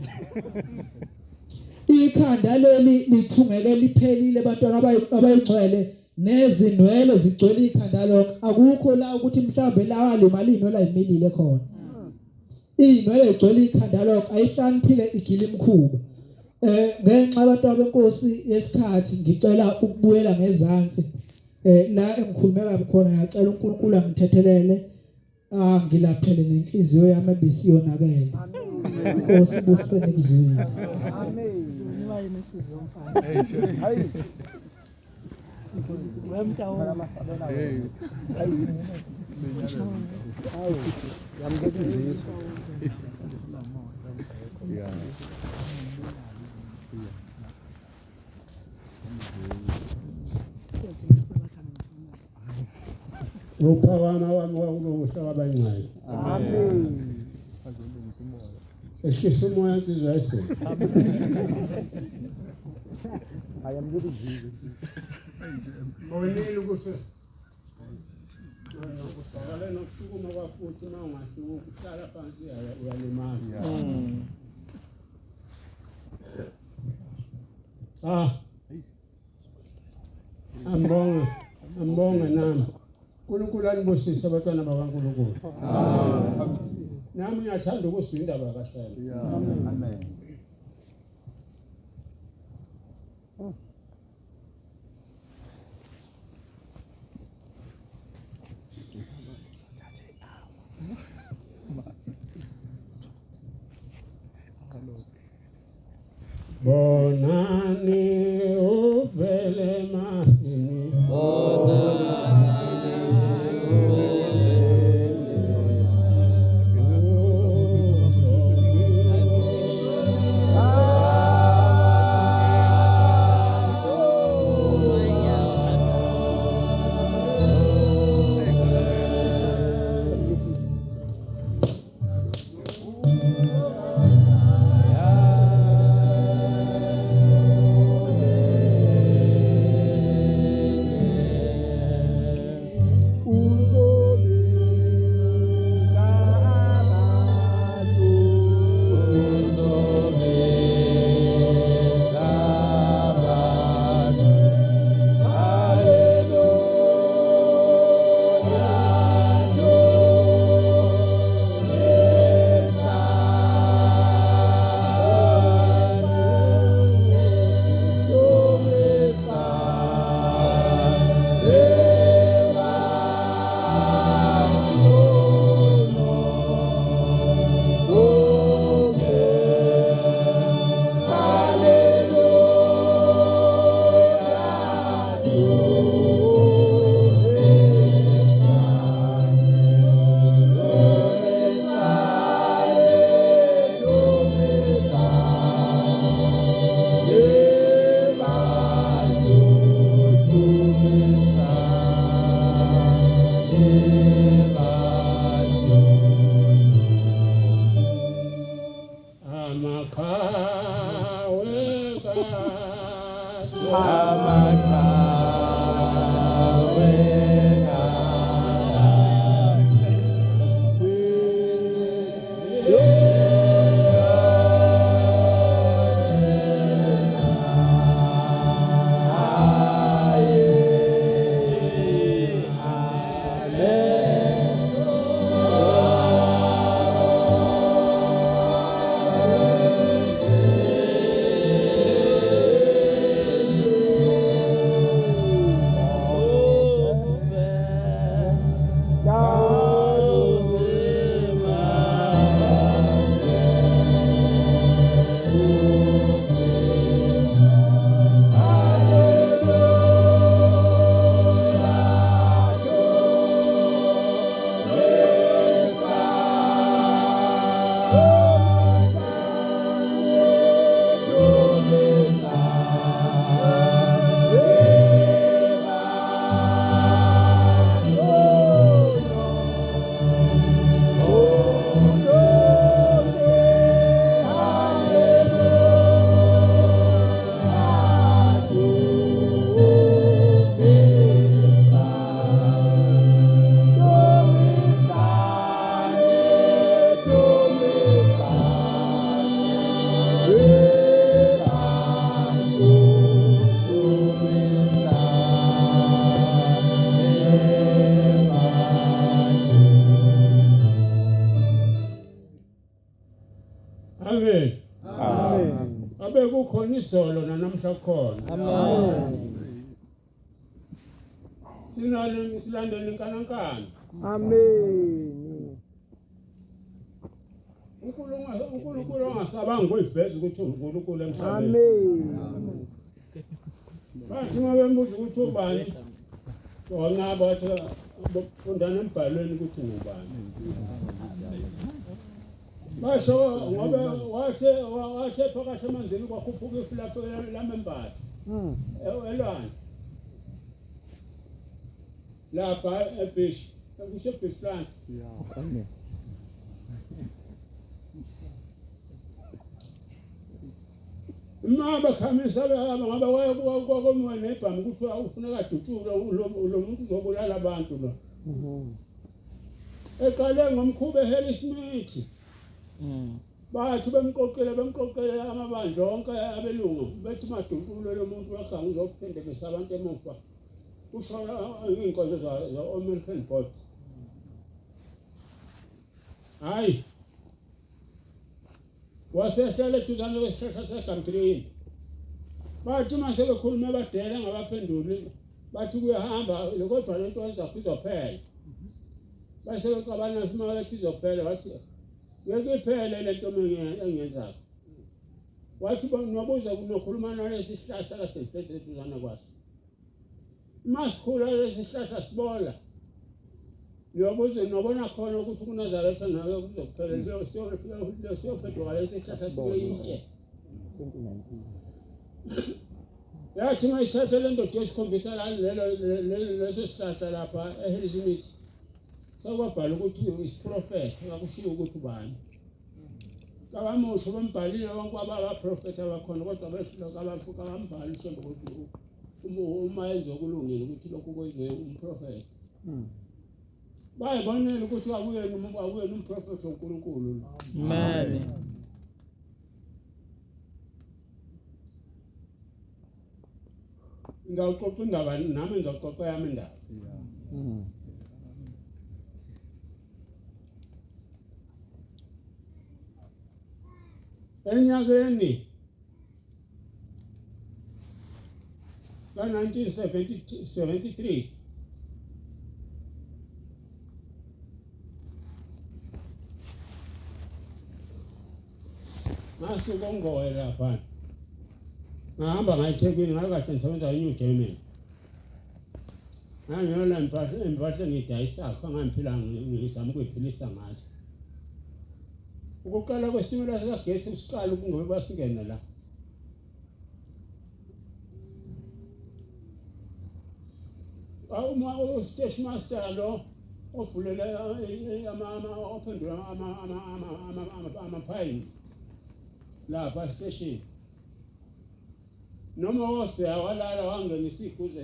Ikhanda leli lithungele liphelile abantwana abayigcwele nezinwele zigcwele ikhanda lonke. Akukho la ukuthi mhlambe la limalini ola imilile khona. Inwele igcwele ikhanda lonke ayihlaniphile igila imkhuba. Ngenxa abantwana benkosi yesikhathi ngicela ukubuyela ngezansi. La engikhulume kabi khona ngiyacela uNkulunkulu angithethelele ngilaphele nenhliziyo yami ebisiyonakele. Inkosi busene kuzwini. Amen. Niba yinhliziyo mfana. Hayi. Wemtawo. Hayi. Yamngekizizwe. Uphakama wami wakulungiswa kwabancane. Amen. Ehlisa umoya insizwa yase. Ayamngekizizwe. Bonile ukuthi usakale nokusukuma kwafuthi uma ungasuka ukuhlala phansi uyalimala. Ambonge nami. uNkulunkulu anibusise abantwana bakaNkulunkulu. Amen. Nami ngiyathanda ukuzwa indaba kaHlelo. Amen. Bonani uvele mahini. Amakawe kukhona izolo namhla khona. Amen. Sinalo silandela inkankana. Amen. uNkulunkulu ongasabanga ukuyiveza ukuthi uNkulunkulu emhlabeni. Amen. Bathi mabembuza ukuthi ubani? Wona bathi undana embhalweni ukuthi ngubani. Basho ngoba wathe phakathi emanzini kwakhuphuka ifulafu lamembala. Elwandle. Lapha eBish, kusho Bishland. Amen. Mama khamisa ngaba kwakomwe nebhamu ukuthi ufuna kadutshule lo muntu uzobulala abantu lo. Eqale ngomkhuba eHeli Smith. Bathi bemqoqele amabandla onke abelungu bethi madutshule lo muntu waganga uzophendekisa abantu emuva. Kusho inkonzo za American Board. Hayi. Wasehlala eduzane kwesihlahla seGamtrini. Bathi mase bekhuluma badela ngabaphenduli bathi kuyahamba kodwa lento yenza izophela. Base beqabana sima bathi izophela wathi ngeke iphele lento engiyenzayo. Wathi nobuza kunokhuluma nalesi sihlahla kaSenhlezi eduzane kwaso. Masikhula lesi sihlahla sibola. Niyobuze nobona khona ukuthi kuNazaretha nawe kuzokuphela siyophendwa lesi sihlahla siyoyitshe. Yathi mayithatha le ndoda yesikhombisa leso sihlahla lapha eHeli Smith. Sakwabhala ukuthi isiprofeti akakushiyo ukuthi ubani. Kabamusho bambhalile bonke abaprofeti abakhona kodwa beshiloka abafuka bambhala ishembe ukuthi uma enzokulungile ukuthi lokhu kwenziwe umprofeti. Bayibonela ukuthi akuyena umprofeti woNkulunkulu. Amen. Ngawuxoxa indaba nami ngizoxoxa yami indaba. Enyakeni ka 1973 ngasuka ngowe lapha ngahamba ngayiThekwini ngakade ngisebenza eNew Germany ngiyona impahla ngidayisakho ngamphilanga ngizama ukuyiphilisa ngazo ukuqala kwesimilo sikagesi usiqala ukungobe basingena la uma station master lo ovulela ophendula amaphayini lapha station noma wose awalala wangena isiguze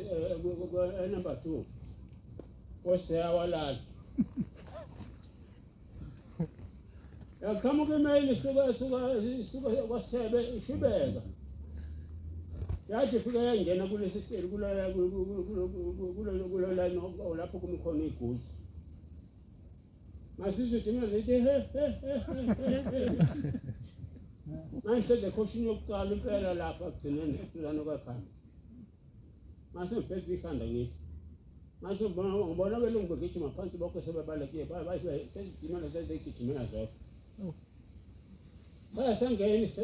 number 2 wose awalala yakhamuka email suka kwasebe ishibeka yathi fika yangena kulesi sicelo kulala line lapho kumkhona iguzi masizwe thina zithi manje nje khoshini yokuqala impela lapha kugcinene eduzane kwakhanda mase ngifeza ikhanda ngithi mase ngibona belungu begijima phansi bonke sebebalekile sezidimela sezigijimela zonke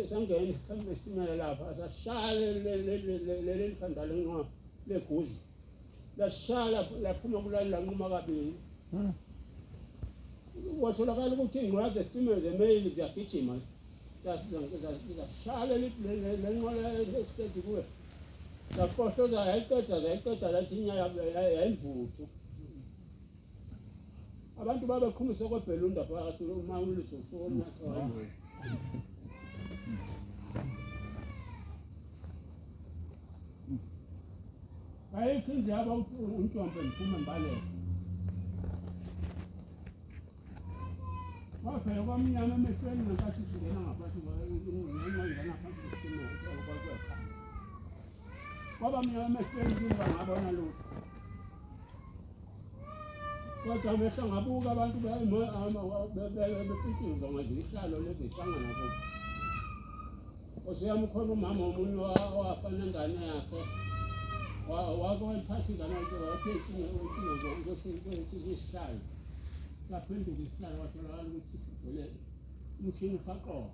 sangeni kambe isimela lapha sashaya le khanda lenqwa leguzi lashala laphuma kulali lanquma kabili watholakala ukuthi ingqwazi esitimela zemail ziyagijima zashala lenqola esitedi kuwe lafohloza yayiqeda lathi inyaya yayimvuthu abantu babeqhumise kwebhelunda phakathi uma ulisusuku onatha ayikho indaba uNtombe ngiphuma embaleko wafela kwamnyama emehlweni ngenkathi singena ngaphakathi ngingena phansi kwesimela kwakwekha kwaba mnyama emehlweni ngingabona lutho kodwa amehlo ngabuka abantu bepitshizwa ngazihlalo lezi hlangana kubo Usiyamkhona umama omunye wafana ingane yakhe. Wake wayiphatha ingane yakhe wathi isihlalo. Saphenduka isihlalo watholakala ukuthi sivele umshini usaqoqa.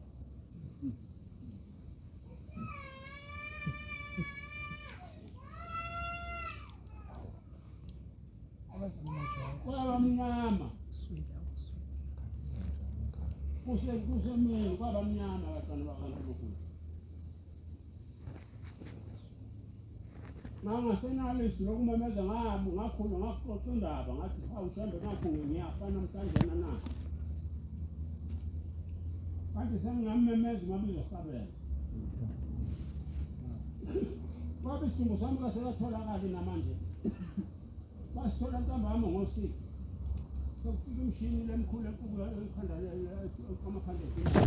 Kwabamnyama kusemini kwabamnyama abantwana bakaNkulunkulu. Mangasenalo izwi lokumemeza ngakhulu ngaxoxa indaba ngathi awushembe nakho ngiyafa namhlanje na. Kanti sengingammemeza mabizo sabela. Kwabe isidingo sami kasekatholakali namanje. Basithola ntambama ngo-6. Sokufika imishini lemkhulu enkulu ekhanda amakhandela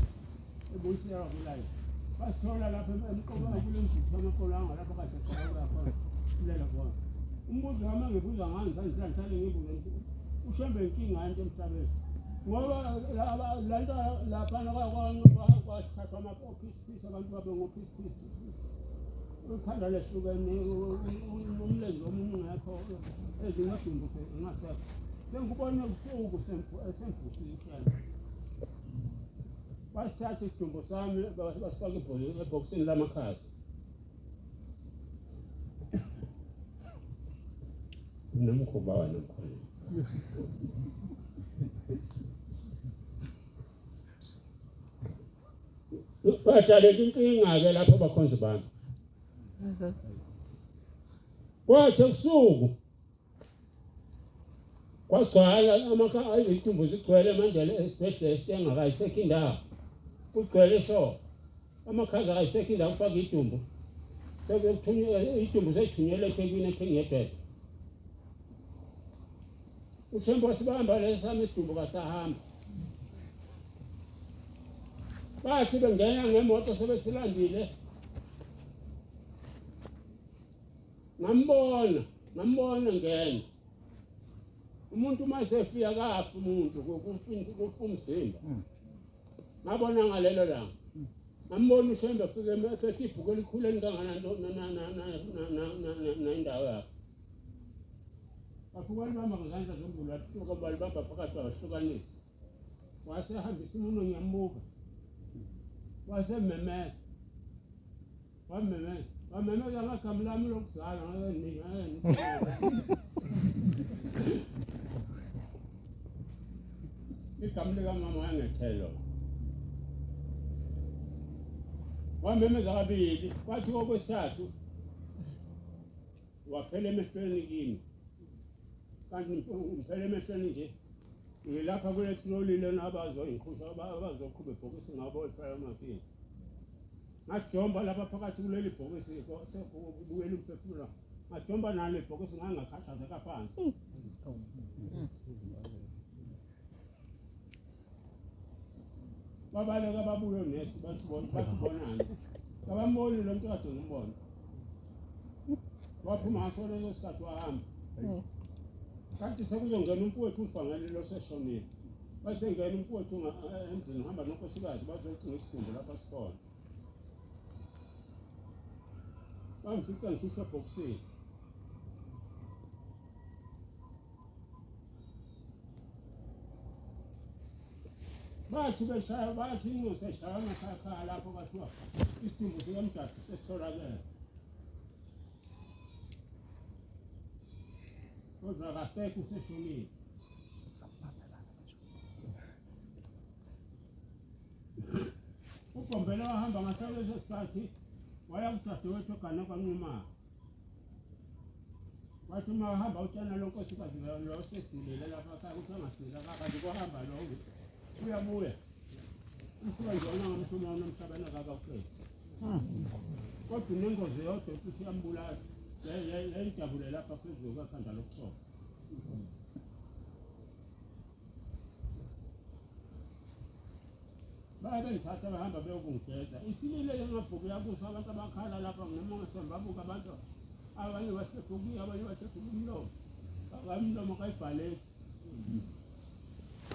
ebuyisela kulayo. Basithola lapha emqokweni kulenzipho amakolanga lapha kade qokela khona. Silela khona. Umbuzo wami ngibuza ngani ngihlale ngibuza ushembe inkinga into emhlabeni. Ngoba lento lapha kwathathwa ama-piece abantu babe ngo-piece. Ukhanda lehlukene umlenze omunye ngekho ezingadumbu engasekho. Sengibona ubusuku semphushishana. Basithatha isidumbu sami basifaka ebhokisini lamakhasi. Nomkhuba wena mkhulu. Badala inkinga-ke lapho abakhonzi bami. Kwathi kusuku kwagcwala izitumbu zigcwele manje esibhedlela esingakayisekho indawo. Kugcwele sho. Amakhaza akayisekho indawo ufaka idumbu. Sekuthunyelwa idumbu sethunyelwe eThekwini eKingedwa. Ushembe wasibamba lesami isidumbu kasahamba. Bathi bengena ngemoto sebesilandile. Ngambona ngena. Umuntu masefika kafa umuntu kufa umzimba. Ngabona ngalelo langa. Ngambona ushembe ufike ephethe ibhuku elikhulu elingangana indawo yakhe. Bafuka libamba ngezandla zombili wahluka balibamba phakathi bahlukanisa. Wasehambisa umuntu ngiyambuka. Wasememeza. Wamemeza ngagama lami lokuzala igama likamama wangethelo. Wamemeza kabili, kwathi okwesithathu waphela emehlweni kimi. Kanti ngiphela emehlweni nje. Ngilapha kule troli lena abazoyikhusha abazoqhubha ibhokisi ngabo ephela amafini. Ngajomba lapha phakathi kuleli bhokisi sekubuyela umphefumulo. Ngajomba nalo ibhokisi ngangakhathazeka phansi. Babaleka babuye nesi bathi bonani. Kabamboni lo muntu kade ngimbona. Waphuma ngaso leso sikhathi wahamba. Kanti sekuzongena umfowethu umfangele lo seshonile. Basengena umfowethu endlini ngihamba nonkosikazi bazogcina isidumbu lapha sikhona. Bamfica ngikhishwa ebhokisini. Bathi beshaya bathi inxusa eshaya amakhakha lapho bathiwa isidumbu sikamdadi sesitholakele. Kodwa akasekho useshonile. Ugombela wahamba ngasalo leso sikhathi waya kudadewethu egana kwaNcuma. Wathi uma wahamba utshana lonkosikazi lo sesilele lapha ekhaya ukuthi angasila kanti kwahamba lo uyabuya. Usuka njalo ngomthuma nomhlabana kakawuqedi. Kodwa nengozi yodwa ukuthi yambulala. Yayijabule lapha phezulu kwakhanda lokusoka. Bengithatha bahamba beyokungithetha. Isilile ngabhuku yakusa abantu abakhala lapha noma ngisemba buka abantu abanye basebhuku abanye basebhuku umlomo. Akamlomo kayibhaleki.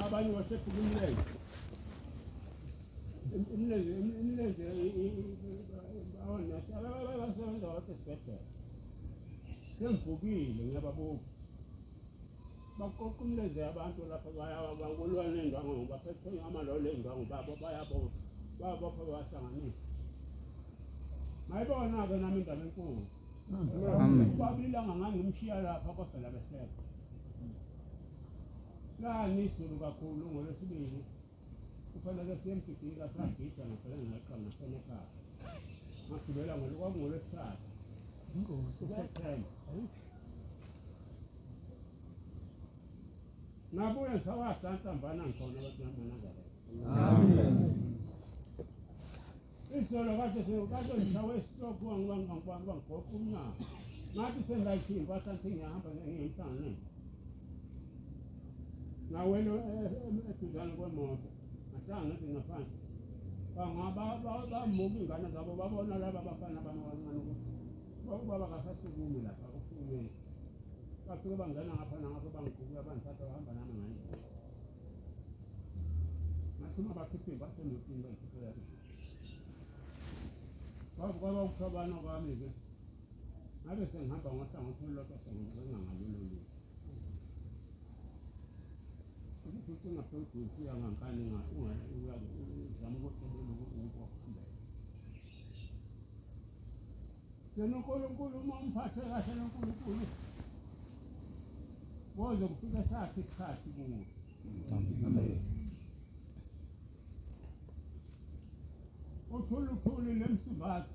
Abanye basebhuku umlenge. Imilenze awona abasebenza wathi sibhedlela. Sengivukile ngiyababonga. Baqoqa umlenze abantu lapha bakulwa nendwangu baphethe amalole endwangu babo bayabona. Babapha bahlanganisa. Mayibona ke nami indaba enkulu. Amen. Babilanga ngangimshiya lapha kwavela behleka. La nisulu kakhulu ngolesibili. Kufanele siyemgidinga sagida ngempela ngaqala ekhaya. Ngagibela ngolesithathu. Inkosi September. Nabuye sawahlanhlambana ngikhona abantu bamanazala. Amen. Isolo kade ngishawe isitoko ngibangibanga umnyango. Ngathi sengayishimba asathi ngiyahamba ngiyimhlangane. Nawelo eduzane kwemoto. Ngahlanga ngithi ngaphandle. Bamuka ingane zabo babona laba abafana abancane ukuthi baba kasasukumi lapha kusukumi. Bafike bangena ngapha nangapha bangiqhubula bangithatha bahamba nami ngani. Ngathi mabakhiphe impahla emotini bangikhiphela. Kwaba ukushabana kwami ke. Ngabe sengihamba ngohlangothi lolodwa sengingangalolo. Ukuthi ngaphezulu yangankani zama ukuthobela ukuhamba. UNkulunkulu umphathe kahle noNkulunkulu. Boze kufika sakhe isikhathi kuwo. Amen. Uthuluthuli lemsibazi.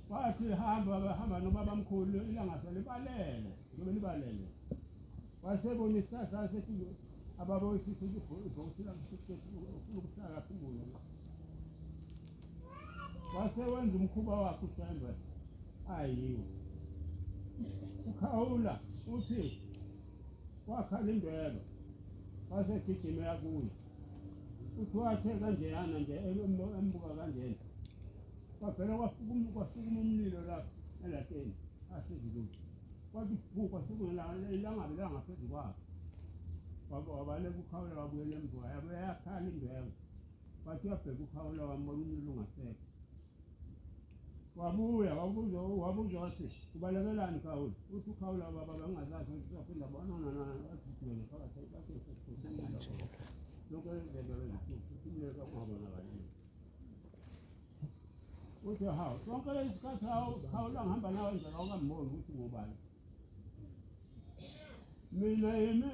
Wathi bahamba nobabamkhulu ilanga selibalele, ngoba libalele. Wasebona isithatha sethi ababoyisise ibhosi lamsikhethi ukuhlala phezulu. Wasewenza umkhuba wakhe uSembe. Ayiwo. Ukhawula uthi wakhala indwelo. Wasegijima kuye. Uthi wathe kanjeyana nje embuka kanjena. Kwaphela kwasuka umlilo lapha elateni asizulu. Kwathi bukwa ilanga phezulu kwakhe. Wabale kukhawula wabuyela emva yakhala indwelo. Wathi wabheka ukhawula wambona umlilo ungasekho. Wabuza wathi ubalekelani khawula. Uthi ukhawula baba bangazazi ukuthi uzophinda bonana wathi phakathi bathi lokho ezebele umlilo kwabona kanini. Uthi hawu sonke isikhathi khawula ngihamba nawe njalo awukamboni ukuthi ngubani. Mina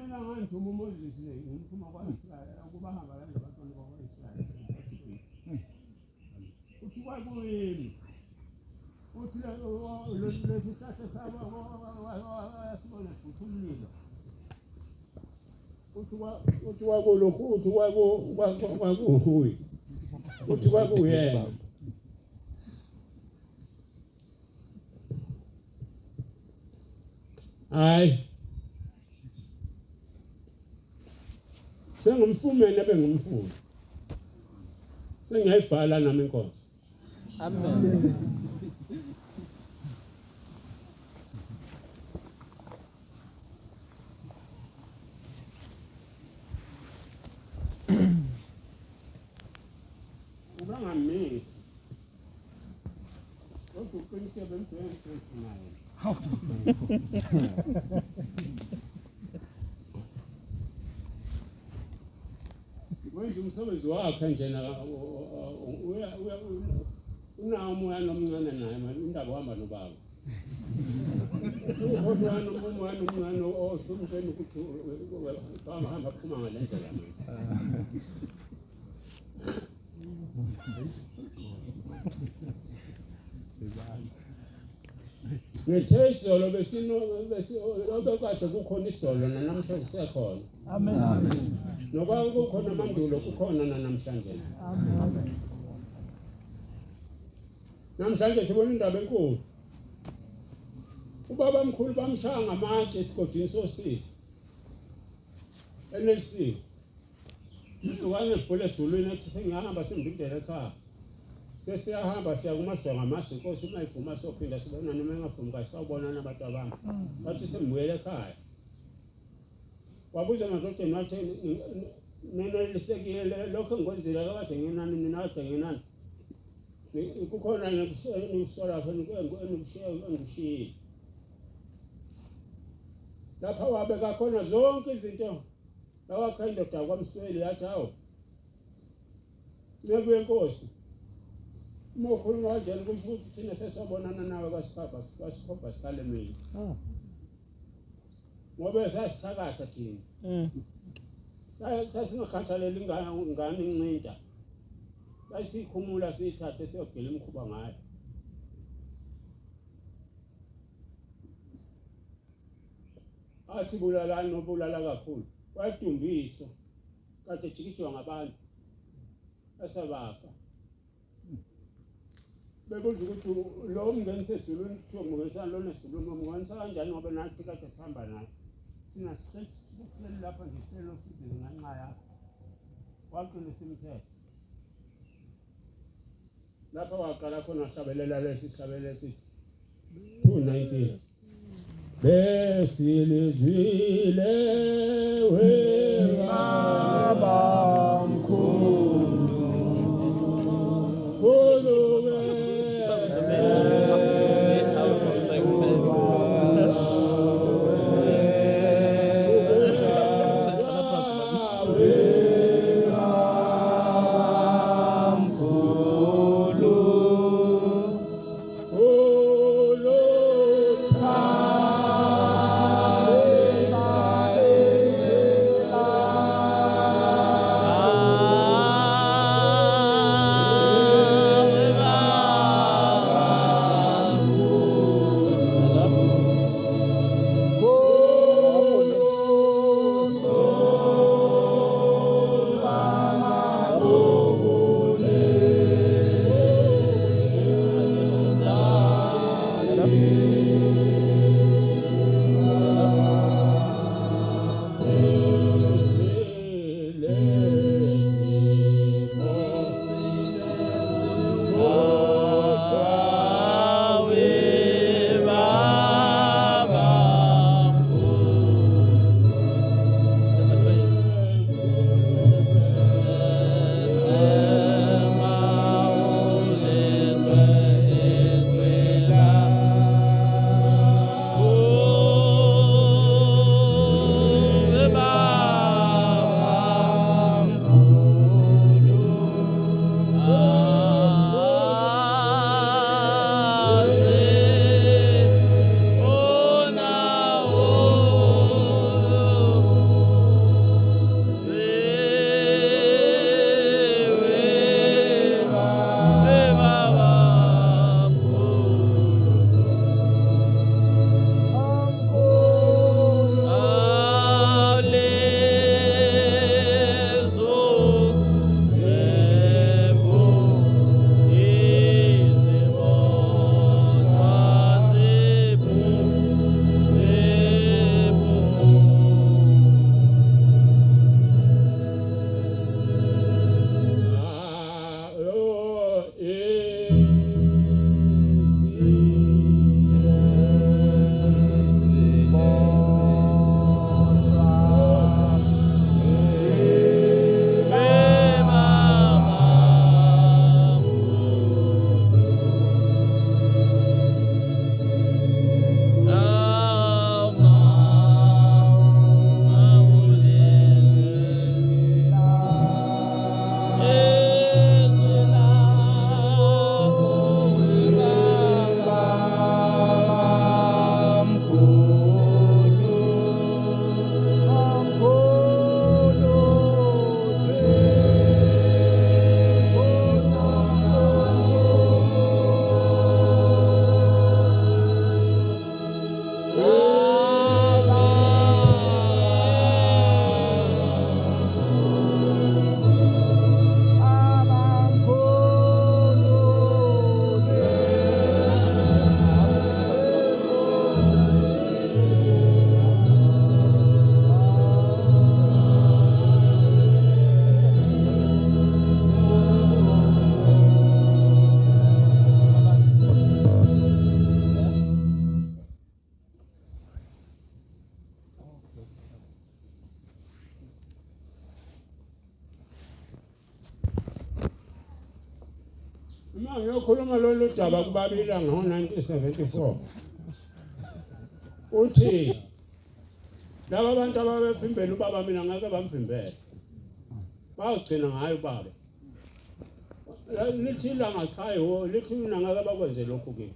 ngangithuma uMoses ngimthuma kwaIsrael ukuba hamba kanje abantwana bakwaIsrael. Uthi kwakuyini? Uthi lesithathe sabo ayasibona futhi umlilo. Uthi kwakulokhu uthi kwakuhuyi. Uthi kwakuyena. Hayi. Sengumfumene bengumfundi. Sengiyayivala nami inkosi. Amen. Ubangamisi. Lokhu uqiniseke bemthweni naye. Wenza umsebenzi wakhe njena unawo umoya nomncane naye indaba uhamba nobaba. Kodwa umoya nomncane osumtshela ukuthi hamba phuma ngale ndlela manje. Ngithe isolo obekade kukhona isolo namhlanje sekhona. Amen. Noba kukhona amandulo kukhona namhlanje. Amen. Namhlanje sibona indaba enkulu. Ubaba omkhulu bamshaya ngamatshe esigodini sosisi. NLC. Uzokwane ebhole ezulwini ethi sengihamba sembindele ekhaya. Sesiyahamba siya kumasonga amahle inkosi mayivuma sophinda sibona noma engavumi kahle sawubona nabantu abantu. Bathi sembuyele ekhaya. Wabuza madodeni wathi Lisekile lokho ngikwenzile kade nginani mina kade nginani. Kukhona ngisola ngishiye. Lapha wabeka khona zonke izinto. Lawakha indoda kwaMsweli yathi hawo. Nekuye inkosi. Uma ukhuluma kanjani kusho ukuthi thina sesabonana nawe kwasikhopha sikhale mina. Ngoba sasithakatha thina. Sasingakhathaleli ingane incinta. Sasikhumula sithathe siyogela imkhuba ngayo. Athi bulalana nobulala kakhulu. Wadumbisa. Kade jikijwa ngabantu. Asabafa. Bekuthi ukuthi lo umngenise eZulwini kuthiwa mungenisa lona eZulwini mungenisa kanjani ngoba nathi kade sihamba naye. Sina sihleli lapha nje sihlelo sithi nganxa yakho. Waqinisa imithetho. Lapha waqala khona hlabelela lesihlabelelo sithi 219 Besilizwile we baba mkhulu Bye. Mangiyokhuluma lolu daba kubabila ngo-1974. Uthi laba abantu ababevimbela ubaba mina ngeke bamvimbele. Bawugcina ngayo baba. Lithi ilanga cha yiwo, lithi mina ngeke bakwenze lokhu kimi.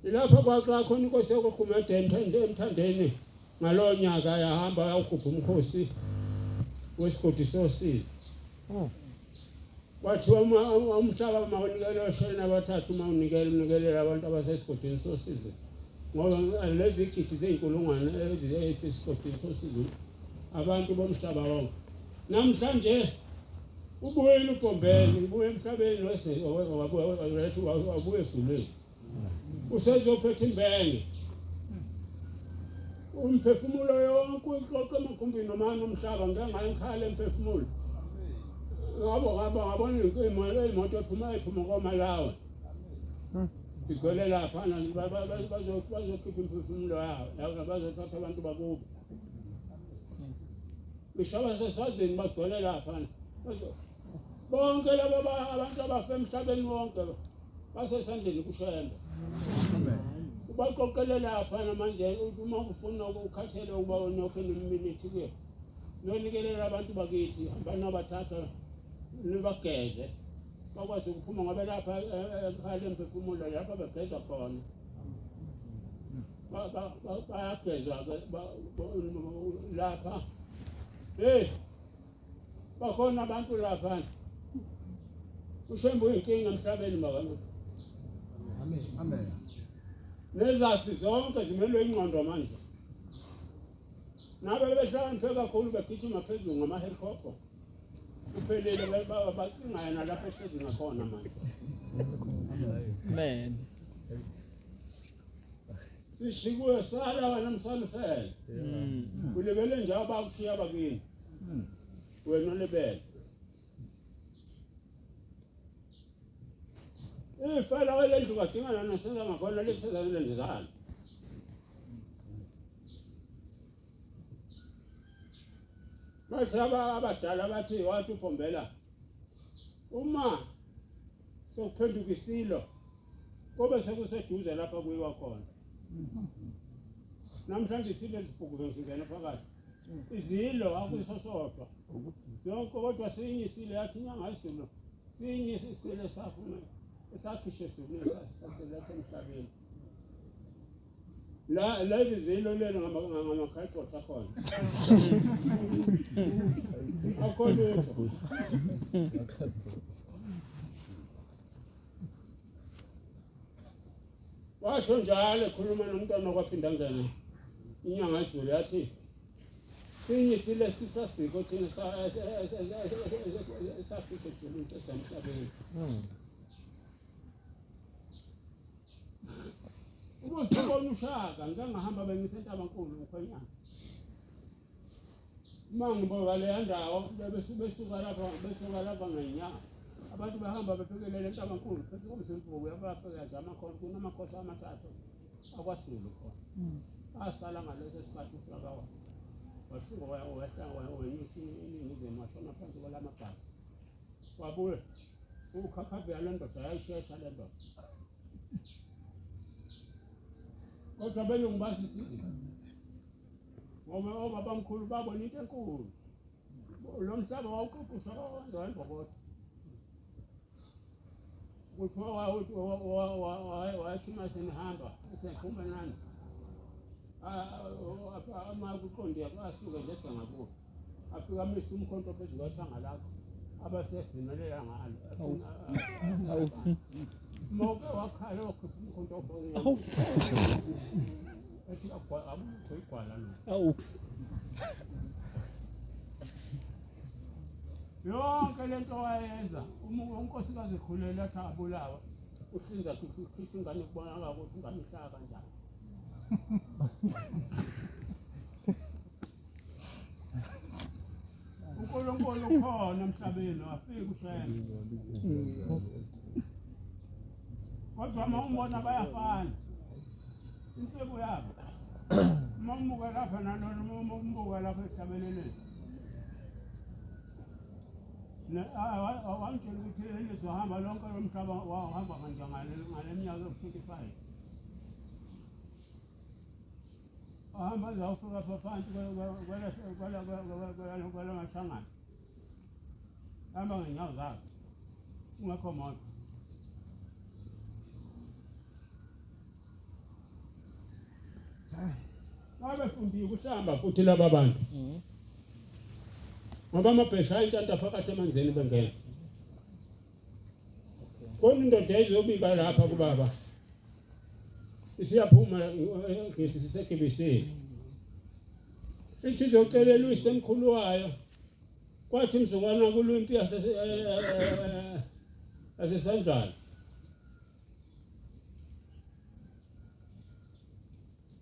Ilapha kwaxa khona inkosi yokukhumeda emthandeni ngalowo nyaka yahamba yawukhupha umkhosi wesigodi sosizi. Kwathiwa umhlaba mawunikele oshona abathathu mawunikelela abantu abasesigodini sosizi. Ngoba lezi gidi zeyinkulungwane ezisesigodini sosizi abantu bomhlaba wonke. Namhlanje ubuyele uBhombeni, ubuye emhlabeni wabuye esuleni. Usezophetha imbenge. Umphefumulo yonke uqoqa emakhumbini nomani omhlaba ngengayikhala emphefumulo. Ngabona imoto ephuma koMalawi. Sigcwele lapha bazokhipha imphefumulo yabo, bazothatha abantu bakubo. Ishaba sesazini bagcwele lapha. Bonke labo abantu abafe emhlabeni wonke basesandleni kushembe. Ubaqoqele lapha manje uma ufuna ukukhathele ukuba unokho neminute kuye. Nonikelela abantu bakithi abantu abathatha nibageze. Bakwazi ukuphuma ngoba lapha ekhaya emphefumulo lapha begeza khona. Bayageza lapha. Bakhona abantu lapha. Ushembe uyinkinga emhlabeni makamu. Amen. Nezasi zonke zimelwe ingqondo manje. Nabe behlakaniphe kakhulu begijima phezulu ngama-helicopter. Kuphelele bacinga yena lapha ehlezi ngakhona manje. Amen. Sishikuwe sala wena msalufele. Ulebele njalo bakushiya bakini. Wena olebele. Ifela welendlu kadingana nosenza ngakhona lesenza lendizana. Basaba abadala bathi wathi uBhombela uma sokuphenduka isilo kobe sekuseduze lapha kuyiwa khona. Namhlanje isilo lesibhuku ngizingena phakathi. Izilo akusosodwa. Yonke kodwa sinye isilo yathi inyanga isilo. Sinye isilo safuna esakhishe isilo saselethe emhlabeni. Lezi zilo lelo ngamakhayibhoti akhona. Akho lutho. Washo njalo ekhuluma nomntwana kwaphinda ngene. Inyanga izulu yathi sinye isilo sisasiko thina esakhishe isilo sasemhlabeni. Uma sibona uShaka ngangahamba bengisentabankulu ukhonyana. Mangiboka le ndawo besuka lapha ngenyanga. Abantu bahamba bephekelele entabankulu phezu komsemfuko yabafika amakhona kunamakhosi amathathu akwasulu khona. Asala ngaleso sikhathi uShaka washuka wenyusa iningizimu washona phansi kwalamabhasi. Wabuye ukhakhabe yalendoda yayishesha le ndoda. Kodwa belungu basisizwe. Ngoba obabamkhulu babona into enkulu. Lo mhlaba wawuqoqusha wayibhokotha. Kuthiwa wathi masenihamba esekhuma nani. Amakuqonde asuke nje sengakubo. Afika amisa umkhonto phezu kwathanga lakho. Abasesimelela ngalo. Moke wakhala wakhupha umkhonto obonga. Ethi akugwala lo. Yonke lento wayenza unkosikazi ekhulele athi abulawa. Usinza kukhishwa ingane kubonakala ukuthi ingane ihlala kanjani. uNkulunkulu ukhona emhlabeni wafika ushembe. Kodwa uma umbona bayafana. Insebo yabo. Uma umbuka lapha nalona uma umbuka lapha esabeleleni. Awamtshela ukuthi elizohamba lonke lomhlaba wahamba ngale minyaka yo-45. Ahamba azawufika phansi kwela mahlangano. Hamba ngenyawo zakhe. Ungekho moto. Babefundile ukuhlamba futhi laba bantu. Ngoba amabhesha ayintanta phakathi emanzini bengena. Khona indoda ezobika lapha kubaba. Isiyaphuma ngesisekebiseni. Ithi izocelela uyisemkhulu wayo. Kwathi umzukwana kulwimpi yasesandlana.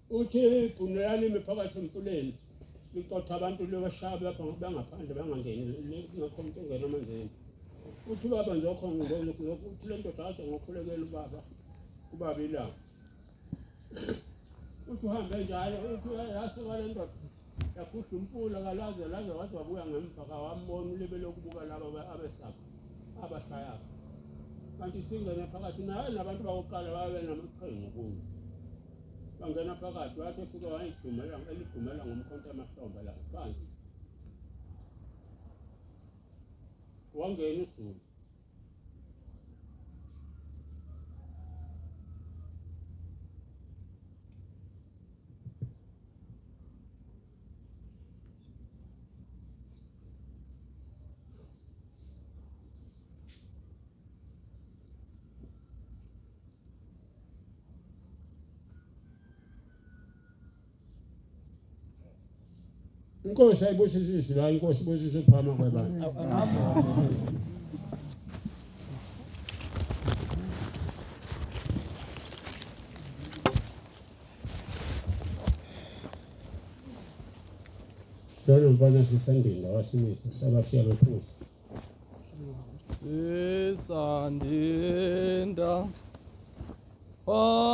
Uthi ibhunelani phakathi emfuleni. Licotha abantu lebashaya lapha bangaphandle bangangeni ngakho umuntu ongena amanzini. Uthi baba nje okhona ukuthi le ndoda kade ngokhulekela ubaba ilanga. Uthi uhambe njalo uthi yasuka le ndoda yakhuhla umfula kalaze wathi wabuya ngemva kawambona ulebe lokubuka laba abesapha abashayaba. Kanti singene phakathi naye nabantu bakuqala babe namaqhinga kuyo. Bangena phakathi wathi ufike elidumela ngomkhonto emahlombe la phansi. Wangena uSulu. Inkosi ayibusisise la inkosi ibusisise phama kwabantu. Lolo mfana sisandini wasimisa sabashiya bephuza. Sisandinda wasimisa